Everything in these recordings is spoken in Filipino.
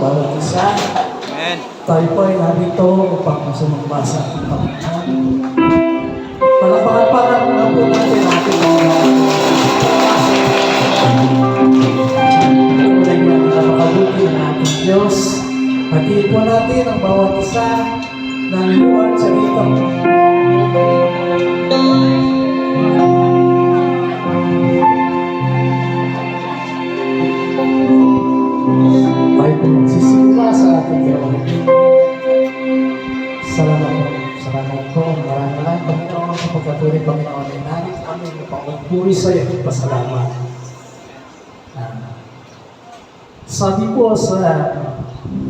bawat isa. Amen. Tayo po ay narito upang sumamba sa ating Panginoon. Palapakan na po natin ang ating tunay na napakabuti ng ating Diyos. Hatiin po natin ang bawat isa ng luwag sa dito. Tayo po magsisimula sa ating gawin. Salamat po. Maraming Panginoon sa pagkatuloy, Panginoon. Ay narin kami upang magpuri sa iyo at pasalamat. Sabi po sa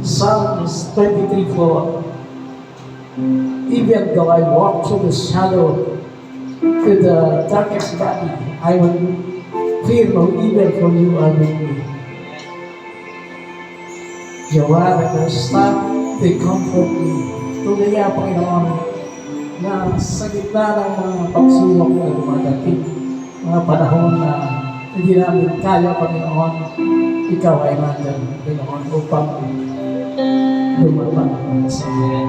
Psalms 23:4, even though I walk through the shadow, through the darkest valley, I will fear no evil, for you are with me. Your rod and your staff, they comfort me. Tunay nga, Panginoon, na sa gitna ng mga pagsubok na dumadating, mga panahon na hindi namin kaya, Panginoon, ikaw ay nandyan, Panginoon, upang lumabang sa iyo.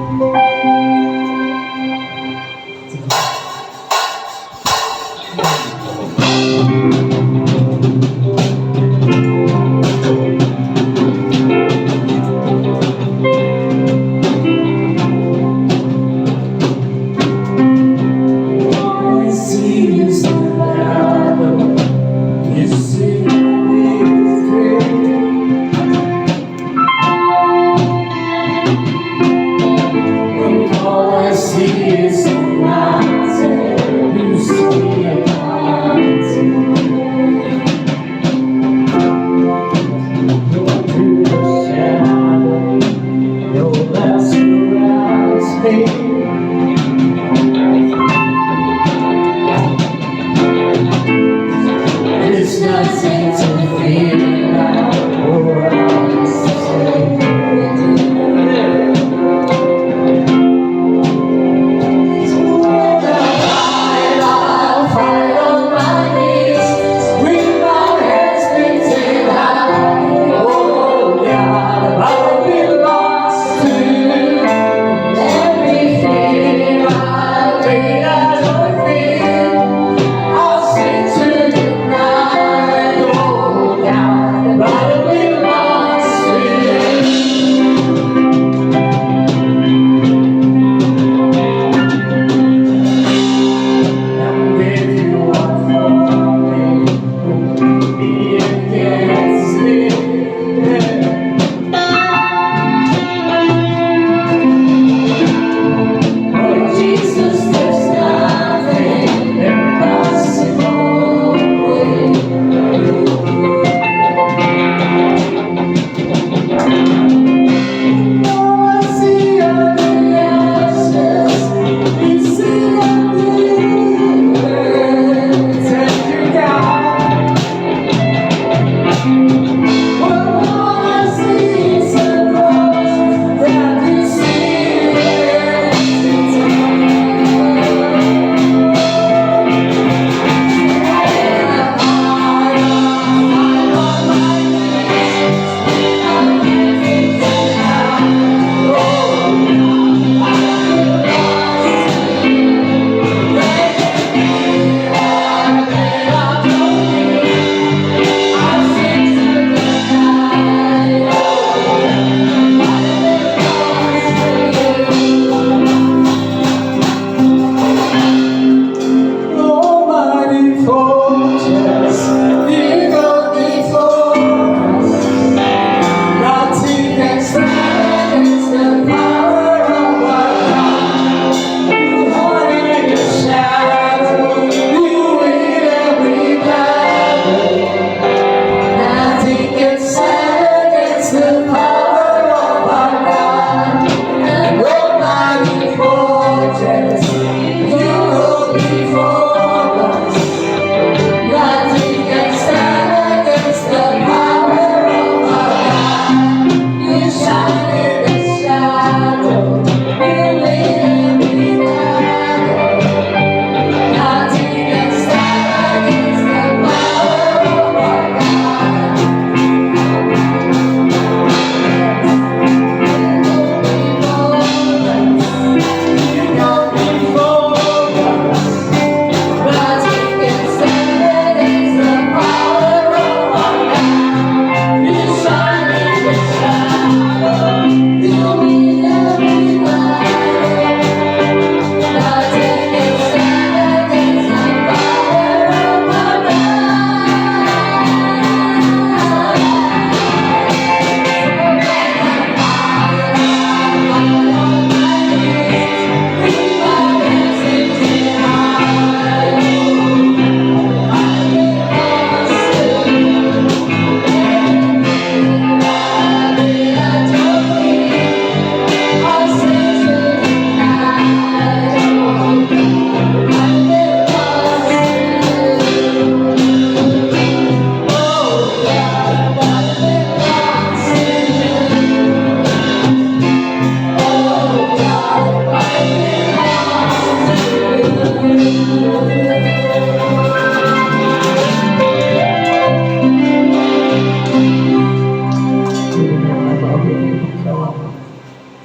Sige.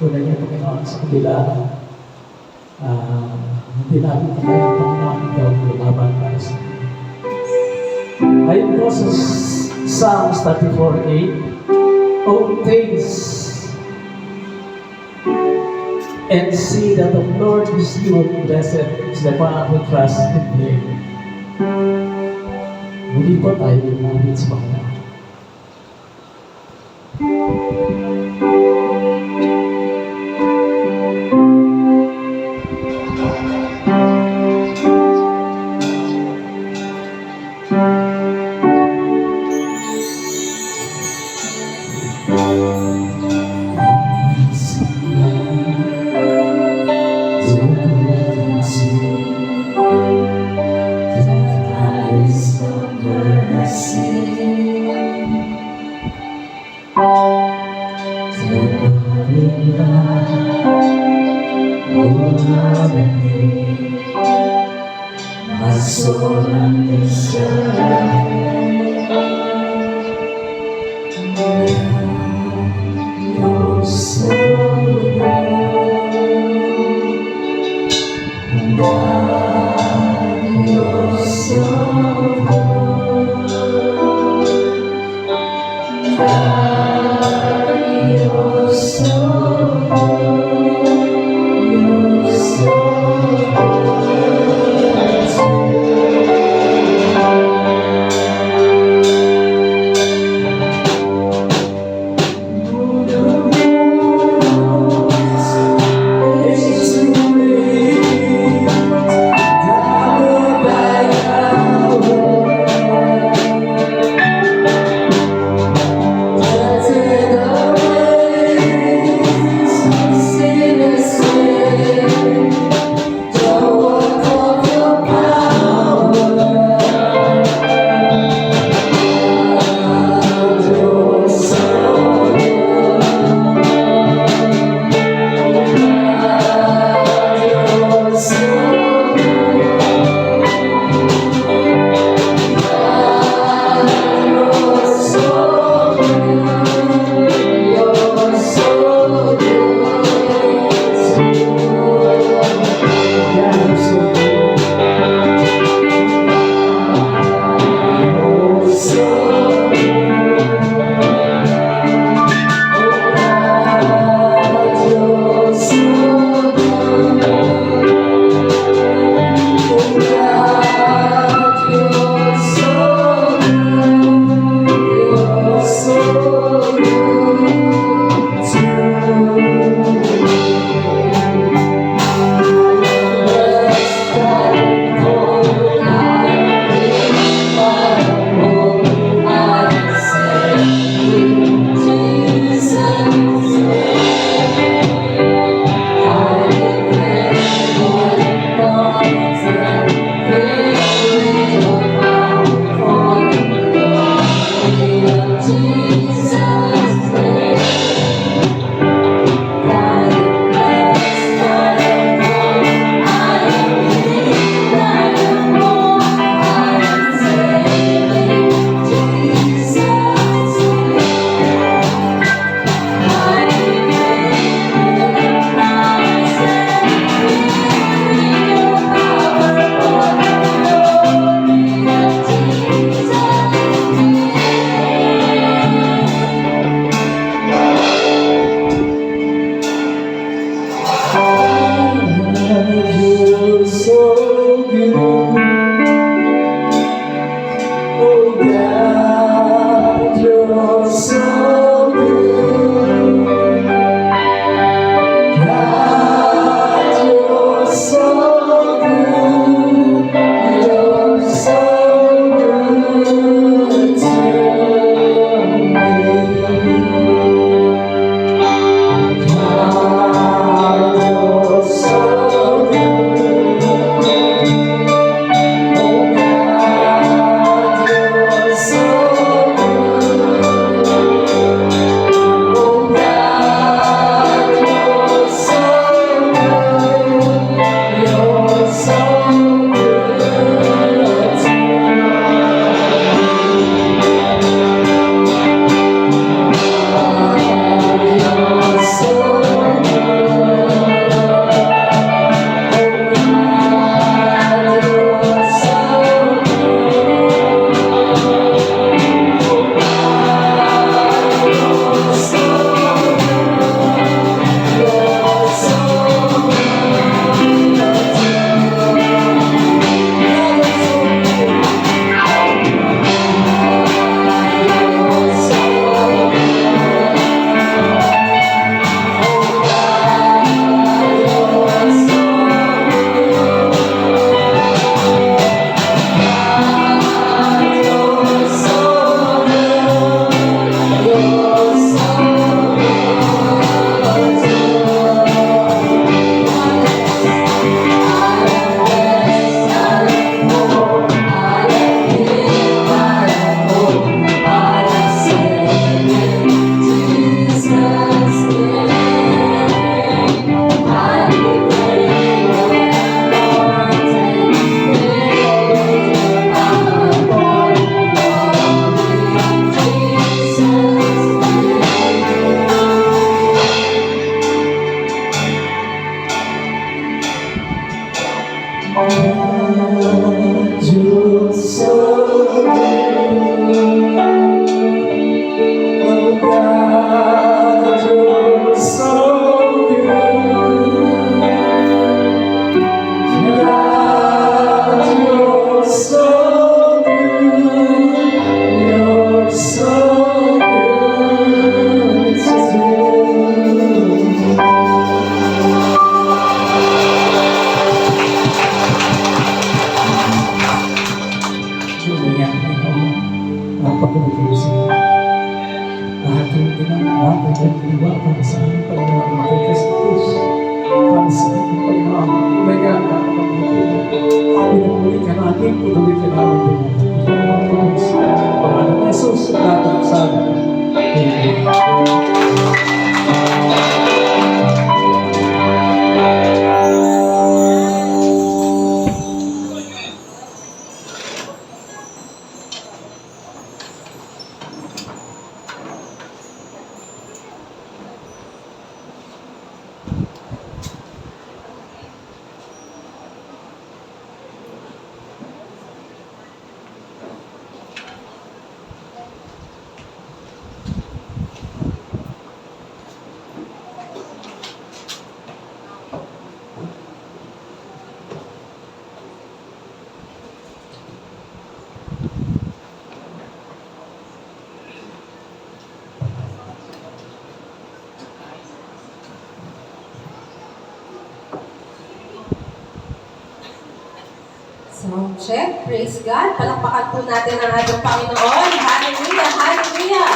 Tunay niyo, Panginoon, sa kabila. Hindi namin kaya, Panginoon, ikaw lumaban para sa amin. Ayon po sa Psalms 34:8, "Oh, taste and see that the Lord is good, blessed is the one who trusts in Him." Muli po tayo lumamit sa Panginoon. My soul and you're so good. God, you're so good. God, you're so good. You're so good. ginagawa natin at iniwa para sa aming Panginoon kay Kristus. Para sa aming Panginoon, kumbaga ang nakapagbuti. Pinamuli ka natin, putuloy ka namin din. Pangalan ni Jesus, natin sa amin. Amen. So, check. Praise God. Palakpakan po natin ang ating Panginoon. Hallelujah. Hallelujah.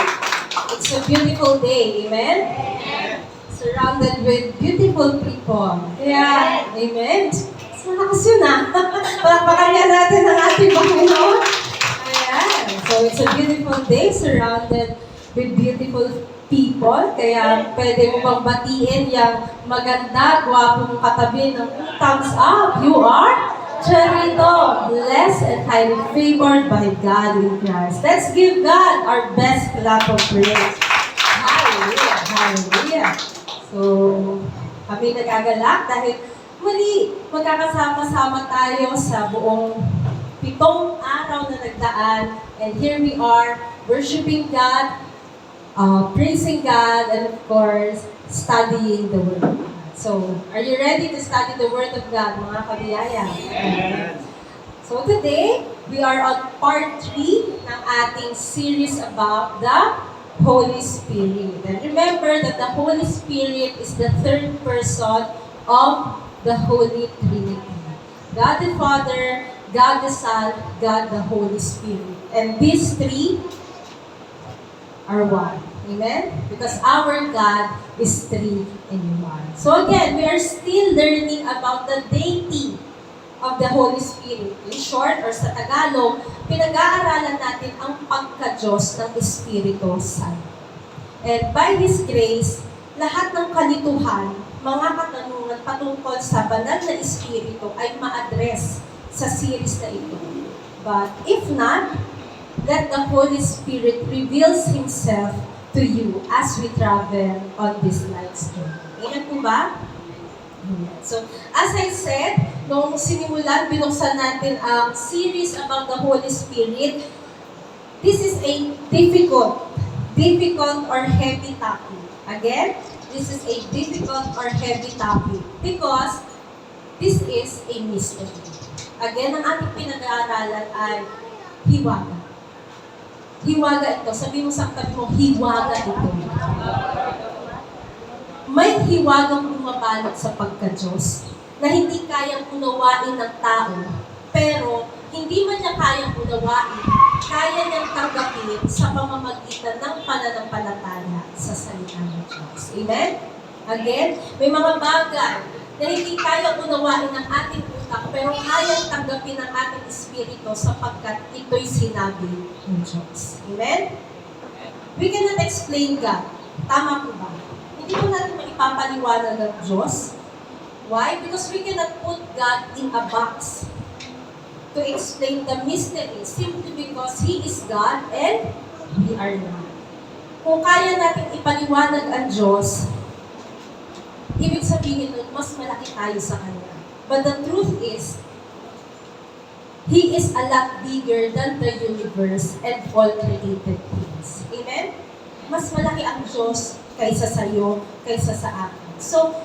It's a beautiful day. Amen? Surrounded with beautiful people. Kaya, amen? So, lakas yun Palakpakan nga natin ang ating Panginoon. Ayan. So, it's a beautiful day surrounded with beautiful people. Kaya, pwede mo bang batiin yung maganda, gwapong katabi ng thumbs up. You are Charito, blessed and highly favored by God in Christ. Let's give God our best clap of praise. Hallelujah! Hallelujah! So, kami nagagalak dahil muli magkakasama-sama tayo sa buong 7 araw na nagdaan. And here we are, worshiping God, praising God, and of course, studying the Word of God. So, are you ready to study the Word of God, mga kabiyaya? So, today, we are on part 3 ng ating series about the Holy Spirit. And remember that the Holy Spirit is the third person of the Holy Trinity. God the Father, God the Son, God the Holy Spirit. And these three are one. Amen? Because our God is 3 in 1. So again, we are still learning about the deity of the Holy Spirit. In short, or sa Tagalog, pinag-aaralan natin ang pagka-Diyos ng Espiritu Santo. And by His grace, lahat ng kalituhan, mga katanungan patungkol sa banal na Espiritu ay ma-address sa series na ito. But if not, let the Holy Spirit reveals Himself to you as we travel on this life's journey. Amen po ba? So, as I said, nung sinimulan, binuksan natin ang series about the Holy Spirit, this is a difficult or heavy topic. Again, this is a difficult or heavy topic because this is a mystery. Again, ang ating pinag-aaralan ay hiwaga. Hiwaga ito. Sabi mo sa katabi mo, hiwaga ito. May hiwagang bumabalot sa pagka-Diyos na hindi kayang unawain ng tao, pero hindi man niya kayang unawain, kaya niyang tanggapin sa pamamagitan ng pananampalataya sa salita ng Diyos. Amen? Again, may mga bagay na hindi kayang unawain ng ating utak, pero kayang tanggapin ng ating espiritu sapagkat ito'y sinabi ng Diyos. Amen? We cannot explain God. Tama po ba? Hindi po natin maipapaliwanag ng Diyos. Why? Because we cannot put God in a box to explain the mystery simply because He is God and we are not. Kung kaya natin ipaliwanag ang Diyos, ibig sabihin nun, mas malaki tayo sa Kanya. But the truth is, He is a lot bigger than the universe and all created things. Amen? Mas malaki ang Diyos kaysa sa iyo, kaysa sa akin. So,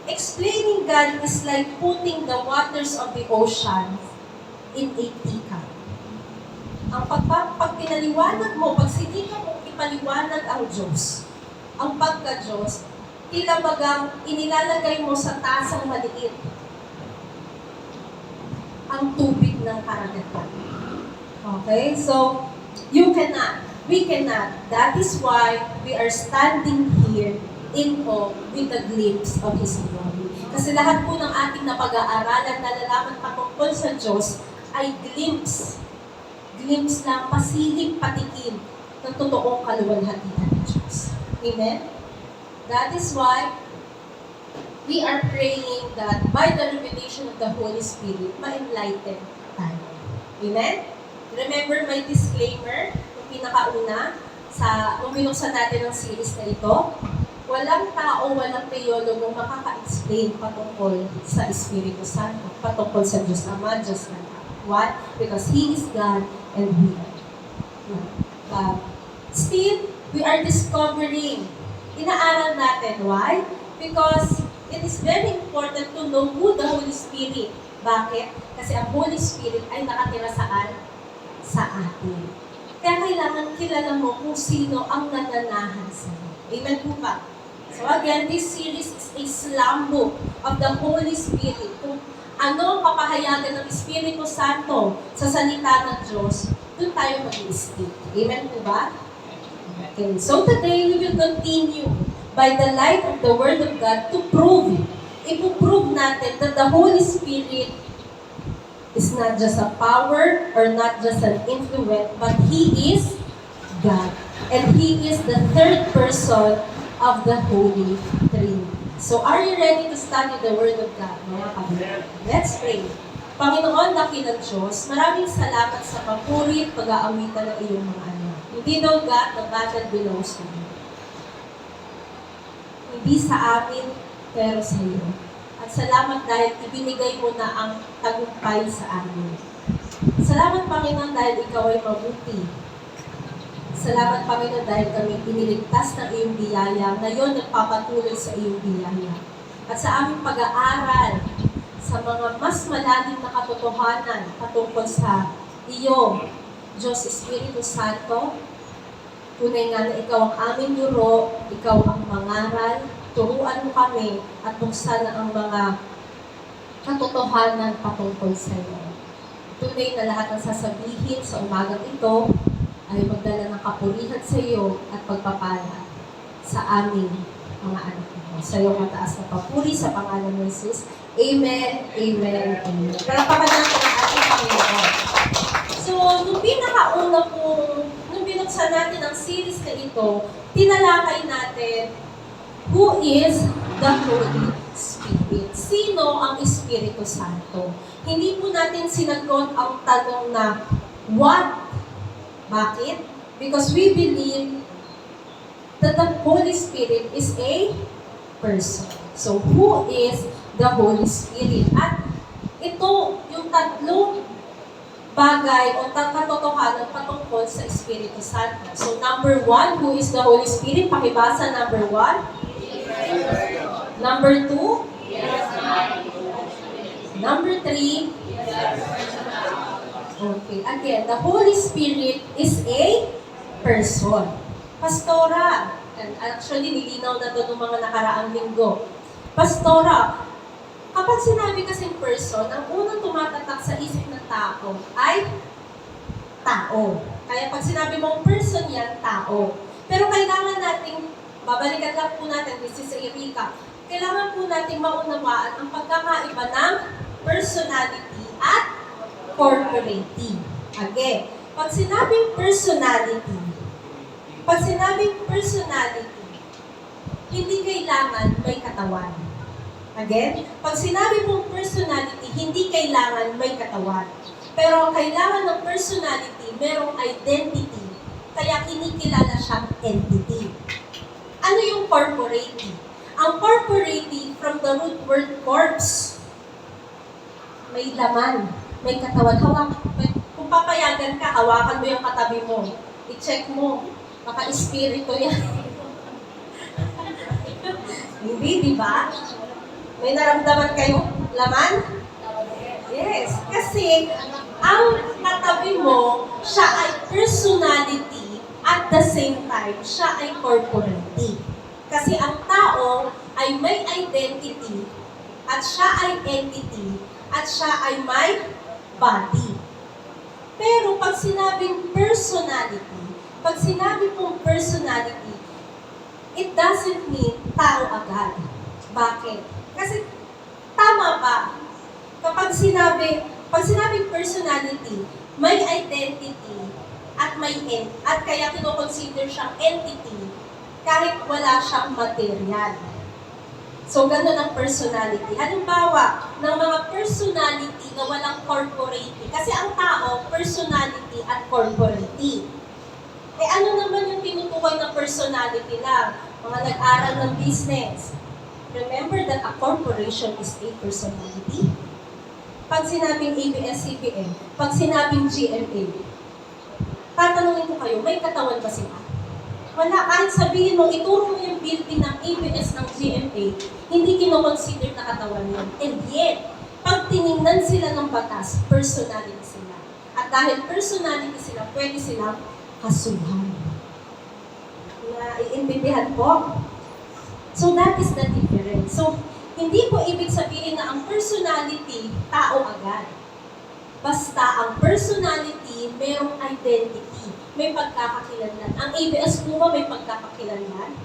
explaining God is like putting the waters of the ocean in a teacup. Ang pag pinaliwanag mo, pag sinikap mo ipaliwanag ang Diyos, ang pagka-Diyos, tila bagang inilalagay mo sa tasang maliit ang tubig ng karagatan. Okay? So, you cannot We cannot. That is why we are standing here in awe with a glimpse of His glory. Kasi lahat po ng ating napag-aaralan, nalalaman patungkol sa Diyos, ay glimpse. Glimpse lang, pasilip, patikim ng totoong kaluwalhatian ng Diyos. Amen? That is why we are praying that by the revelation of the Holy Spirit, ma-enlighten tayo. Amen? Remember my disclaimer, yung pinakauna, nung binuksan natin ang series na ito, walang tao, walang teologo makaka-explain patungkol sa Espiritu Santo, patungkol sa Diyos Ama, Diyos Anak. Why? Because He is God and we are God. Still, we are discovering. Inaaral natin. Why? Because it is very important to know who the Holy Spirit. Bakit? Kasi ang Holy Spirit ay nakatira saan? Sa atin. Kaya kailangan kilala mo kung sino ang nananahan sa iyo. Amen po ba? So again, this series is a slam book of the Holy Spirit. Kung ano ang kapahayagan ng Espiritu Santo sa salita ng Diyos, doon tayo mag-i-stick. Amen po ba? Okay, so today we will continue by the light of the Word of God to prove, ipuprove natin that the Holy Spirit is not just a power or not just an influence, but He is God. And He is the third person of the Holy Trinity. So are you ready to study the Word of God, mga kapatid? Let's pray. Panginoon, dakilang Diyos, maraming salamat sa papuri at pag-aawitan ng iyong mga anak. Hindi daw God, the battle belongs to you. Hindi sa amin, pero sa iyo. At salamat dahil ibinigay mo na ang tagumpay sa amin. Salamat, Panginoon, dahil ikaw ay mabuti. Salamat, Panginoon, dahil kami iniligtas ng iyong biyaya. Ngayon, nagpapatuloy sa iyong biyaya. At sa aming pag-aaral, sa mga mas malalim na katotohanan patungkol sa iyo, Diyos Espiritu Santo, tunay nga na ikaw ang aming guro, ikaw ang mangaral, turuan mo kami at buksan na ang mga katotohanan patungkol sa iyo. Tunay na lahat ng sasabihin sa umagang ito ay magdala ng kapurihan sa iyo at pagpapala sa aming mga anak mo. Sa iyo mataas na papuri sa pangalan ng Jesus. Amen, amen, amen. Palakpakan natin ang ating Panginoon. So, nung binuksan natin ang series na ito, tinalakay natin who is the Holy Spirit. Sino ang Espiritu Santo? Hindi po natin sinagot ang tanong na what? Bakit? Because we believe that the Holy Spirit is a person. So, who is the Holy Spirit? At ito, yung tatlong bagay o katotohanan patungkol sa Espiritu Santo. So, number 1, who is the Holy Spirit? Pakibasa, number 1. Number 2? Number 3? Okay, again, the Holy Spirit is a person. Pastora, and actually nilinaw na ito ng mga nakaraang linggo. Pastora, kapag sinabi kasing person, ang unang tumatatak sa isip ng tao ay tao. Kaya pag sinabi mong person yan, tao. Pero kailangan nating, babalikan lang po natin, this is a recap, kailangan po nating maunawaan ang pagkakaiba ng personality at corporeity. Again, pag sinabing personality, hindi kailangan may katawan. Again, pag sinabi mong personality, hindi kailangan may katawan. Pero ang kailangan ng personality, merong identity. Kaya kinikilala siyang entity. Ano yung corporeity? Ang corporeity, from the root word corpse, may laman, may katawan. Kung papayagan ka, hawakan mo yung katabi mo. I-check mo. Baka espiritu yan. Hindi, di ba? May naramdaman kayong laman? Yes. Kasi, ang katabi mo, siya ay personality at the same time, siya ay corporeity. Kasi ang tao ay may identity at siya ay entity at siya ay may body. Pero pag sinabing personality, Pag sinabi pong personality, it doesn't mean tao agad. Bakit? Kasi tama ba? Pag sinabing personality, may identity at at kaya kino-consider siyang entity kahit wala siyang material. So, ganun ang personality. Halimbawa, ng mga personality na walang corporate. Kasi ang tao, personality at corporate. Eh ano naman yung tinutukoy na personality lang? Mga nag-aral ng business. Remember that a corporation is a personality. Pag sinabing ABS-CBN, pag sinabing GMA, tatanungin ko kayo, may katawan ba sila? Wala. Kahit sabihin mo, ituro mo yung building ng ABS ng GMA, hindi kinoconsider na katawan yun. And yet, pag tinignan sila ng batas, personality sila. At dahil personality sila, pwede silang kasuhan. Naiintindihan po? So that is the difference. So, hindi po ibig sabihin na ang personality, tao agad. Basta ang personality, mayroong identity. May pagkakakilanlan. Ang ABS po ba may pagkakakilanlan?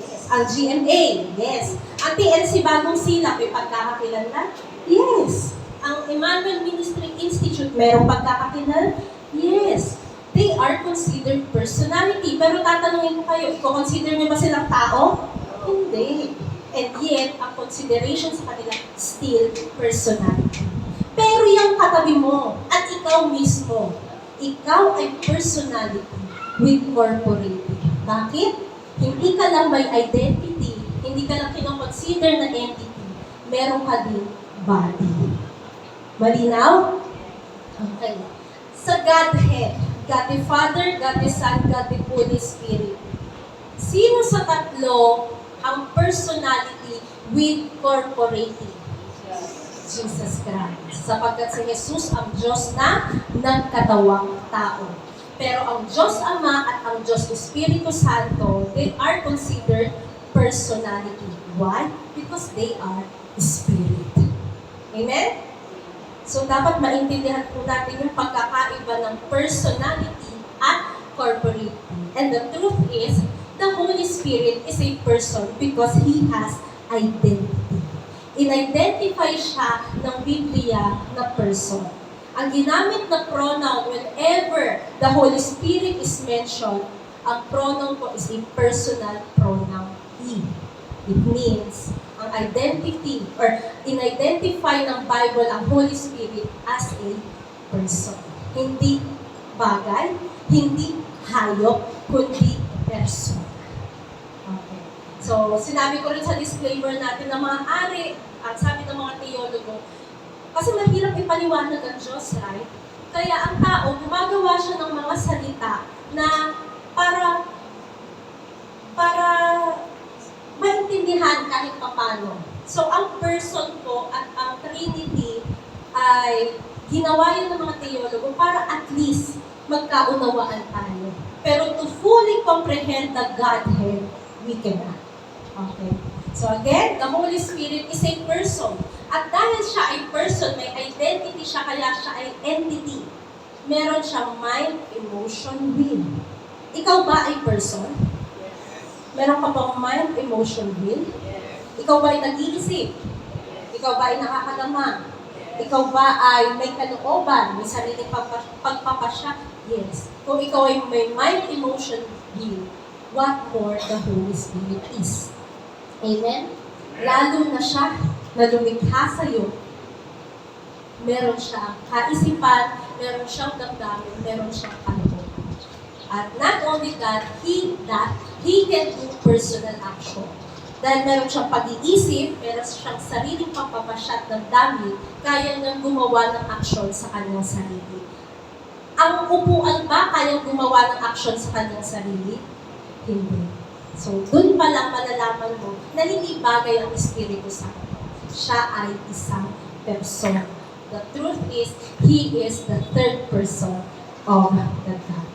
Yes. Ang GMA? Yes. Ang TNC Bagong Silak, may pagkakakilanlan? Yes. Ang Emmanuel Ministry Institute, mayroong pagkakakilanlan? Yes. They are considered personality. Pero tatanungin ko kayo, i-consider niyo ba silang tao? Hindi. And yet, ang consideration sa kanila, still personality. Pero yung katabi mo, at ikaw mismo, ikaw ay personality with corporate. Bakit? Hindi ka lang may identity, hindi ka lang kinoconsider na entity, meron ka din body. Malinaw? Okay. Sa Godhead, God the Father, God the Son, God the Holy Spirit. Sino sa tatlo ang personality with corporating? Jesus Christ. Sapagkat si Jesus ang Diyos na nagkatawang tao. Pero ang Diyos Ama at ang Diyos Espiritu Santo, they are considered personality. Why? Because they are Spirit. Amen? So dapat maintindihan po natin yung pagkakaiba ng personality at corporate. And the truth is, the Holy Spirit is a person because He has identity. In-identify siya ng Biblia na person. Ang ginamit na pronoun whenever the Holy Spirit is mentioned, ang pronoun po is a personal pronoun, He. It means, ang identity or in-identify ng Bible ang Holy Spirit as a person. Hindi bagay, hindi hayop, kundi person. Okay. So, sinabi ko rin sa disclaimer natin na maaari, at sabi ng mga teologo, kasi mahirap ipaliwanag ang Diyos, right? Kaya ang tao, gumagawa siya ng mga salita na para maintindihan kahit papano. So, ang person po at ang Trinity ay ginawa yun ng mga teologo para at least magkaunawaan tayo. Pero to fully comprehend the Godhead, we cannot. Okay. So again, the Holy Spirit is a person. At dahil siya ay person, may identity siya, kaya siya ay entity. Meron siyang mind, emotion, will. Ikaw ba ay person? Meron ka bang mind, emotion, will? Ikaw ba ay nag-iisip? Ikaw ba ay nakakadama? Ikaw ba ay may kalooban, may sariling pagpapasya? Yes. Kung ikaw ay may mind, emotion, will, what more the Holy Spirit is? Amen? Lalo na siya na lumikha sa'yo. Meron siyang kaisipan, meron siyang damdamin, meron siyang kalooban. At not only that, he can do personal action. Dahil meron siyang pag-iisip, meron siyang sariling pagpapasya at damdamin, kaya niyang gumawa ng aksyon sa kanyang sarili. Ang upuan ba kayang gumawa ng aksyon sa kanyang sarili? Hindi. So, dun pa lang malalaman mo na hindi bagay ang Espiritu Santo. Siya ay isang person. The truth is, He is the third person of the God.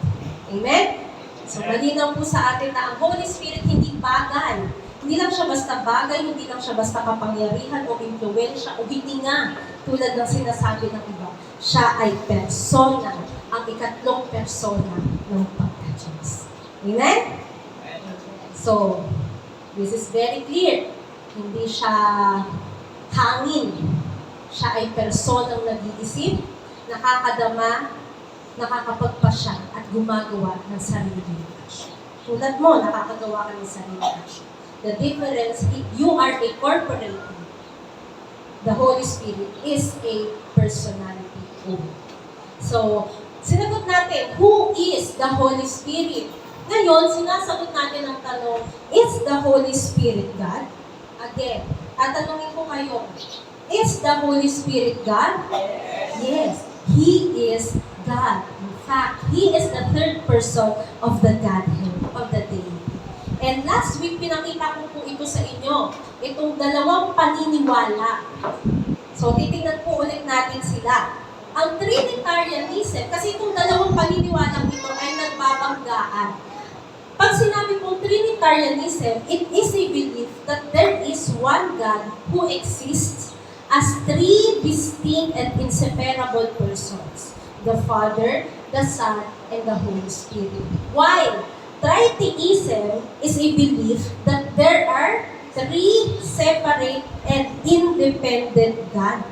Amen? So, malinaw po sa atin na ang Holy Spirit hindi bagay. Hindi lang siya basta bagay, hindi lang siya basta kapangyarihan o impluwensya o hininga tulad ng sinasabi ng iba. Siya ay persona, ang ikatlong persona ng pagka-Diyos. Amen? So, this is very clear. Hindi siya hangin. Siya ay personang nag-iisip, nakakadama, nakakapagpasya, at gumagawa ng sariling action. Tulad mo, nakakagawa ka ng sariling action. The difference, if you are a corporate, the Holy Spirit is a personality only. So, sinagot natin, who is the Holy Spirit? Ngayon, sinasagot natin ang tanong, is the Holy Spirit God? Again, tatanungin ko kayo, is the Holy Spirit God? Yes, He is God. In fact, He is the third person of the Godhead, of the Deity. And last week, pinakita ko po ito sa inyo, itong dalawang paniniwala. So, titingnan po ulit natin sila. Ang Trinitarianism, kasi itong dalawang paniniwala ito ay nagbabanggaan. Pag sinabi pong Trinitarianism, it is a belief that there is one God who exists as three distinct and inseparable persons. The Father, the Son, and the Holy Spirit. While Tritheism is a belief that there are three separate and independent God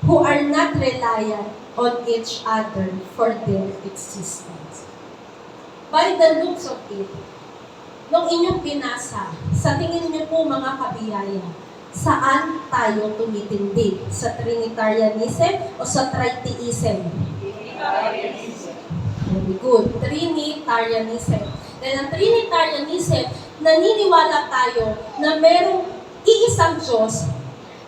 who are not reliant on each other for their existence. By the looks of it, nung inyong binasa, sa tingin niyo po mga kabiyaya, saan tayo tumitindi? Sa Trinitarianism o sa Tritheism? Trinitarianism. Very good. Trinitarianism. Dahil ang Trinitarianism, naniniwala tayo na merong iisang Diyos,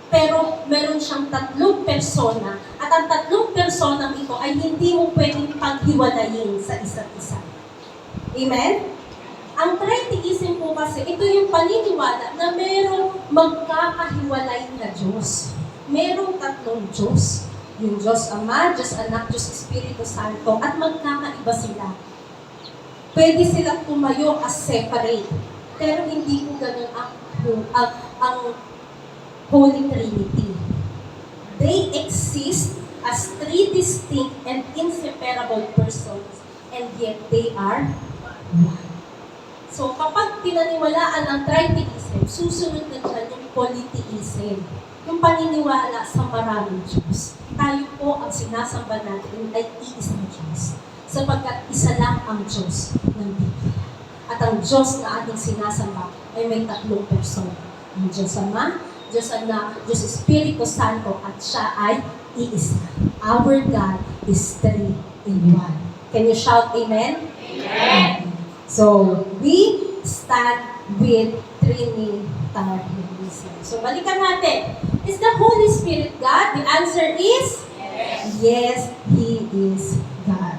pero meron siyang tatlong persona, at ang tatlong personang ito ay hindi mo pwedeng paghiwalayin sa isa't isa. Amen? Ang Tritheism po kasi, ito yung paniniwala na merong magkakahiwalay na Diyos. Merong tatlong Diyos. Yung Diyos Ama, Diyos Anak, Diyos Espiritu Santo, at magkakaiba sila. Pwede silang tumayo as separate. Pero hindi po ganun ang Holy Trinity. They exist as three distinct and inseparable persons, and yet they are one. So, kapag pinaniwalaan ang Tritheism, susunod na dyan yung polytheism. Yung paniniwala sa maraming Diyos. Tayo po ang sinasamba natin ay iisang Diyos. Sapagkat isa lang ang Diyos ng Biblia. At ang Diyos na ating sinasamba ay may tatlong persona. Ang Diyos Ama, Diyos Anak, Diyos Espiritu Santo, at siya ay iisa. Our God is three in one. Can you shout amen? Amen. So, we stand with Trinitarianism. So, balikan natin. Is the Holy Spirit God? The answer is? Yes, He is God.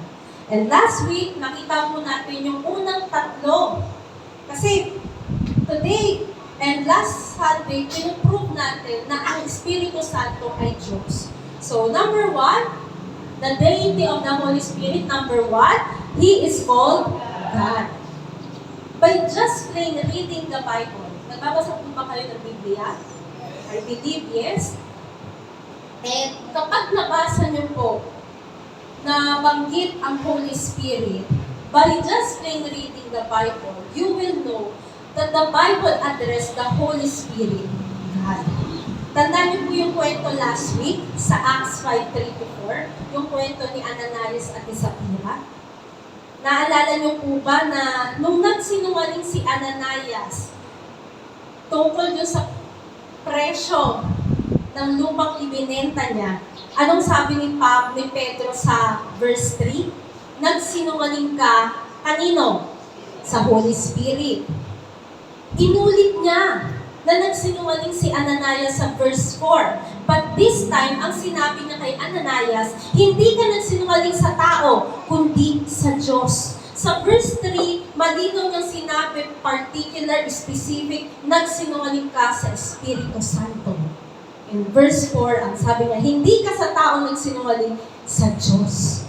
And last week, nakita po natin yung unang tatlo. Kasi, today, and last Sunday, pinuprove natin na ang Espiritu Santo ay Diyos. So, number one, the deity of the Holy Spirit. Number one, He is called God. By just plain reading the Bible, nagbabasa po ba kayo ng Biblia? I believe, yes. And kapag nabasa niyo po na banggit ang Holy Spirit, by just plain reading the Bible, you will know that the Bible addressed the Holy Spirit, God. Tandaan niyo po yung kwento last week sa Acts 5:3-4, yung kwento ni Ananias at ni Sapphira. Naalala niyo po ba na nung nagsinungaling si Ananias tungkol dun sa presyo ng lupang ibinenta niya, anong sabi ni Pedro sa verse 3? Nagsinungaling ka, kanino? Sa Holy Spirit. Inulit niya na nagsinungaling si Ananias sa verse 4. But this time, ang sinabi niya kay Ananias, hindi ka nagsinungaling sa tao, kundi sa Diyos. Sa verse 3, malinaw niyang sinabi, particular, specific, nagsinungaling ka sa Espiritu Santo. In verse 4, ang sabi niya, hindi ka sa tao nagsinungaling, sa Diyos.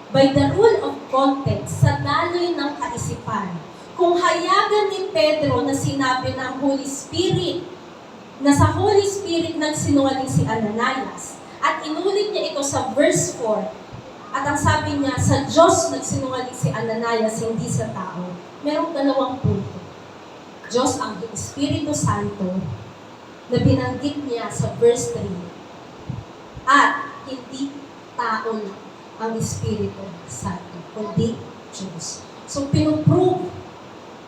By the rule of context, sa daloy ng kaisipan, kung hayagan ni Pedro na sinabi ng Holy Spirit, na sa Holy Spirit nagsinungaling si Ananias, at inulit niya ito sa verse 4, At ang sabi niya, sa Diyos nagsinungaling si Ananias, hindi sa tao. Merong dalawang punto. Diyos ang Espiritu Santo na binanggit niya sa verse 3. At hindi tao lang ang Espiritu Santo, kundi Diyos. So, pinuprove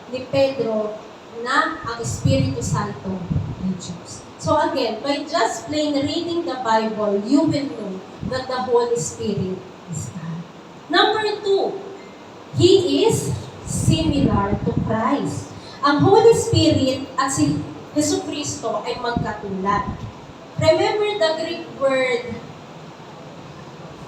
ni Pedro na ang Espiritu Santo ay Diyos. So again, by just plain reading the Bible, you will know that the Holy Spirit is God. Number 2, He is similar to Christ. Ang Holy Spirit at si Jesucristo ay magkatulad. Remember the Greek word,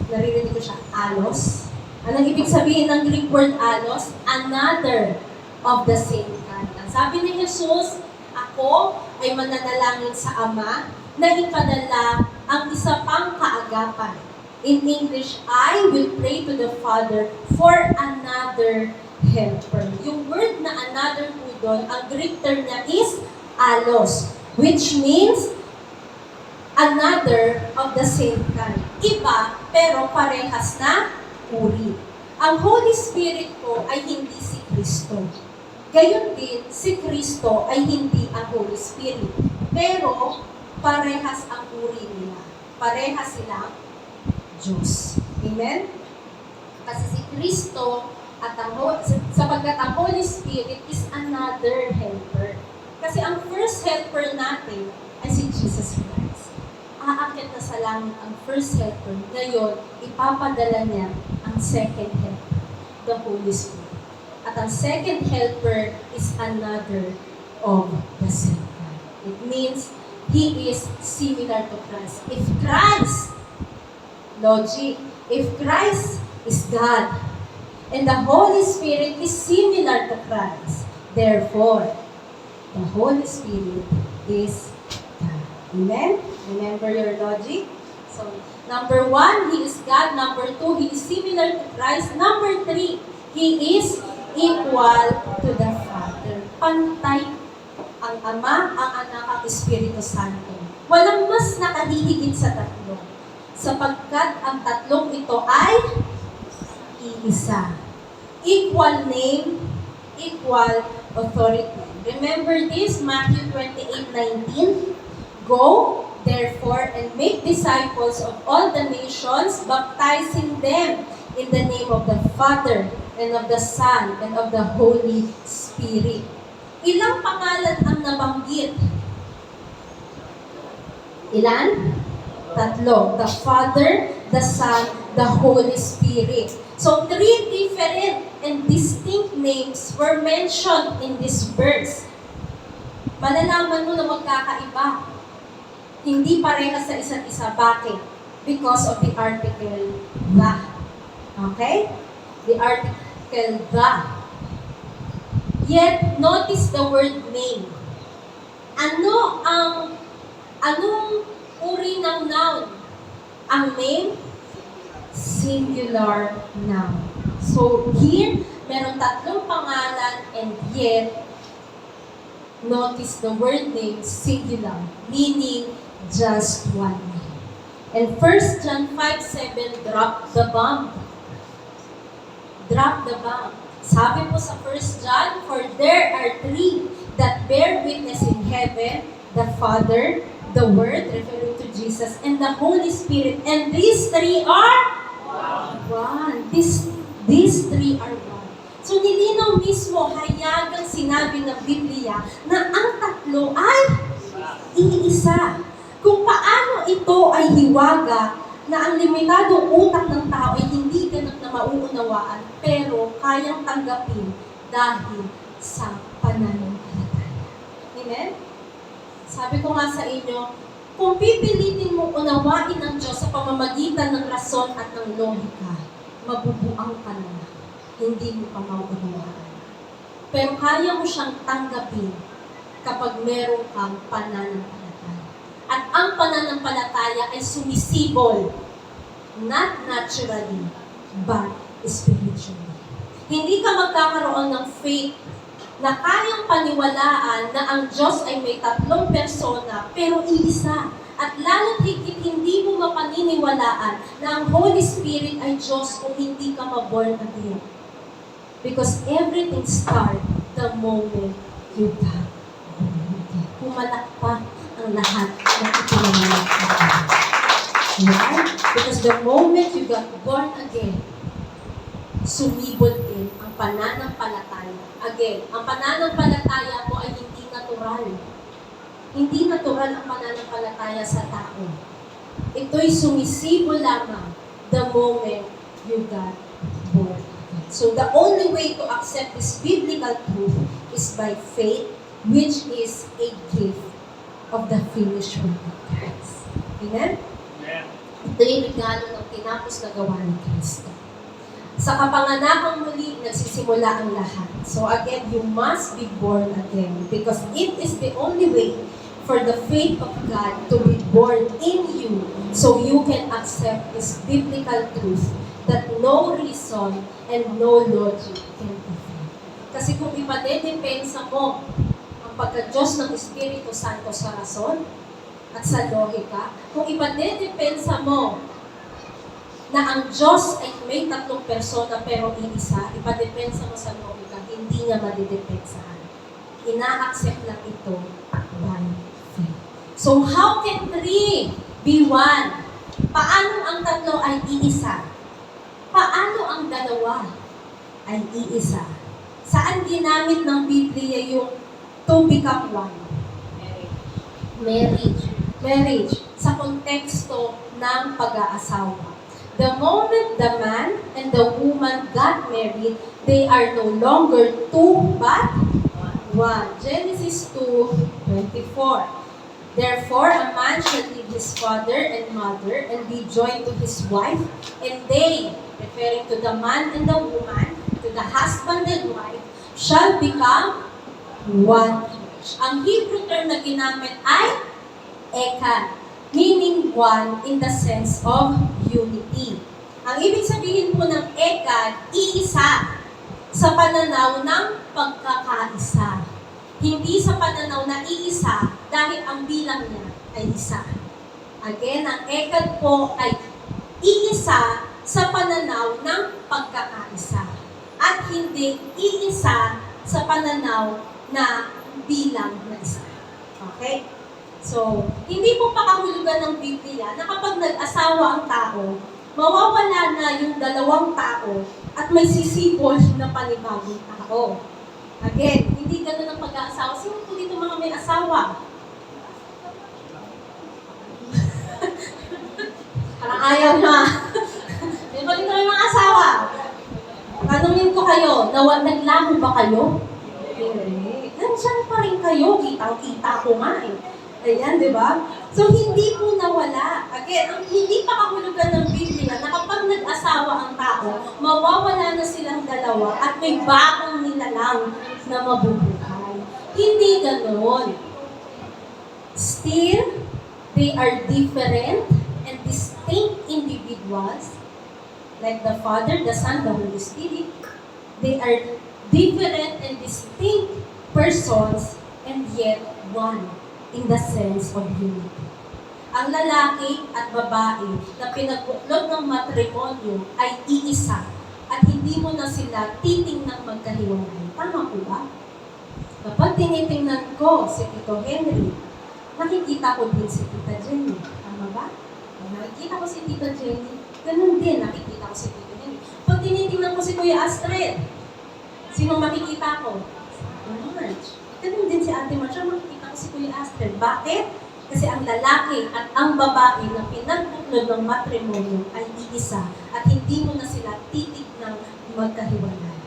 naririnig ko siya, alos. Anong ibig sabihin ng Greek word alos? Another of the same kind. Ang sabi ni Jesus, ako ay mananalangin sa Ama na ipadala ang isa pang kaagapan. In English, I will pray to the Father for another helper. Yung word na another po doon, ang Greek term niya is alos, which means another of the same kind. Iba, pero parehas na uri. Ang Holy Spirit po ay hindi si Kristo. Gayon din, si Kristo ay hindi ang Holy Spirit. Pero, parehas ang uri nila. Parehas silang Diyos. Amen? Kasi si Kristo at sapagkat ang Holy Spirit is another helper. Kasi ang first helper natin ay si Jesus Christ. Aakit na sa langit ang first helper. Ngayon, ipapadala niya ang second helper, the Holy Spirit. At ang second helper is another of the same kind. It means He is similar to Christ. If Christ, logic, if Christ is God, and the Holy Spirit is similar to Christ, therefore, the Holy Spirit is God. Amen? Remember your logic? So, number 1, He is God. Number 2, He is similar to Christ. Number 3, He is equal to the Father. Pantay ang Ama, ang Anak, ang Espiritu Santo. Walang mas nakahihigit sa tatlo. Sapagkat ang tatlong ito ay iisa. Equal name, equal authority. Remember this, Matthew 28:19. Go, therefore, and make disciples of all the nations, baptizing them in the name of the Father, and of the Son, and of the Holy Spirit. Ilang pangalan ang nabanggit? Ilan? Tatlo. The Father, the Son, the Holy Spirit. So, 3 different and distinct names were mentioned in this verse. Malalaman mo na magkakaiba. Hindi parehas sa isa't isa. Bakit? Because of the article the. Okay? The article the. Yet, notice the word name. Anong uri ng noun? Ang name? Singular noun. So, here, meron tatlong pangalan and yet, notice the word name, singular, meaning just one name. And 1 John 5:7, drop the bomb. Drop the bomb. Sabi po sa 1 John, for there are 3 that bear witness in heaven, the Father, the Word, referring to Jesus, and the Holy Spirit. And these 3 are one. These 3 are one. So nilinaw mismo, hayagang sinabi ng Biblia na ang tatlo ay iisa. Kung paano ito ay hiwaga, na ang limitadong utak ng tao ay hindi ganap na mauunawaan, pero kayang tanggapin dahil sa pananampalataya. Amen? Sabi ko nga sa inyo, kung pipilitin mo unawain ng Diyos sa pamamagitan ng rason at ng lohika, mabubuang ka na, hindi mo pa mauunawaan. Pero kaya mo siyang tanggapin kapag meron kang pananampalataya. At ang pananampalataya ay sumisibol, not naturally, but spiritually. Hindi ka magkakaroon ng faith na kayang paniwalaan na ang Diyos ay may 3 persona, pero iisa. At lalo't higit hindi mo mapaniniwalaan na ang Holy Spirit ay Diyos kung hindi ka ma-born again. Because everything starts the moment you got born again. Pumalakpak ang lahat ng ipinanganak. Why? Because the moment you got born again, sumibol din ang pananampalataya. Again, ang pananampalataya mo ay hindi natural. Hindi natural ang pananampalataya sa tao. Ito'y sumisibol lamang the moment you got born again. So the only way to accept this biblical truth is by faith, which is a gift of the finished work of Christ. Amen? Ito'y regalo ng tinapos na gawa ni Kristo. Sa kapanganakang muli, nagsisimula ang lahat. So again, you must be born again because it is the only way for the faith of God to be born in you so you can accept this biblical truth that no reason and no logic can defeat. Kasi kung ipadedepensa mo ang pagka-Diyos ng Espiritu Santo sa rason at sa lohika, kung ipadedepensa mo na ang Diyos ay may tatlong persona pero iisa, ipadepensa mo sa lohika, hindi niya madidepensahan. Ina-accept lang ito by faith. So how can three be one? Paano ang tatlo ay iisa? Paano ang dalawa ay iisa? Saan ginamit ng Biblia yung to become one? Marriage. Sa konteksto ng pag-aasawa. The moment the man and the woman got married, they are no longer two but one. Genesis 2:24. Therefore, a man shall leave his father and mother and be joined to his wife, and they, referring to the man and the woman, to the husband and wife, shall become one flesh. Ang Hebrew term na ginamit ay echad, meaning one in the sense of unity. Ang ibig sabihin po ng echad, iisa sa pananaw ng pagkakaisa. Hindi sa pananaw na iisa dahil ang bilang niya ay isa. Again, ang echad po ay iisa sa pananaw ng pagkakaisa. At hindi iisa sa pananaw na bilang na isa. Okay? So, hindi po pakahulugan ng Biblia na kapag nag-asawa ang tao, mawawala na yung dalawang tao at may sisipol na panibagong tao. Again, hindi ganun ang pag-aasawa. Sino po dito mga may asawa? Parang ayaw na. Hindi pa dito may mga asawa. Tanungin ko kayo, naglamo ba kayo? Hindi. Nandiyan pa rin kayo. Kitang-kita ko nga eh. Ayan, di ba? So, hindi po nawala. Again, ang hindi pa kahulugan ng Biblia na kapag nag-asawa ang tao, mawawala na silang dalawa at may bagong nilalang na mabubuhay. Hindi ganoon. Still, they are different and distinct individuals like the Father, the Son, the Holy Spirit. They are different and distinct persons and yet one in the sense of unity. Ang lalaki at babae na pinagbuklod ng matrimonyo ay iisa at hindi mo na sila titingnang magkahiwalay. Tama po ba? Kapag tinitingnan ko si Tito Henry, nakikita ko din si Tita Jenny. Tama ba? Nakikita ko si Tita Jenny, ganun din nakikita ko si Tito Henry. Pag tinitingnan ko si Kuya Astrid, sinong makikita ko? Marge. Ganun din si Ate Marge, makikita ko si Kuya Astrid. Bakit? Kasi ang lalaki at ang babae na pinagbuklod ng matrimonyo ay iisa at hindi mo na sila titignang magkahiwalay.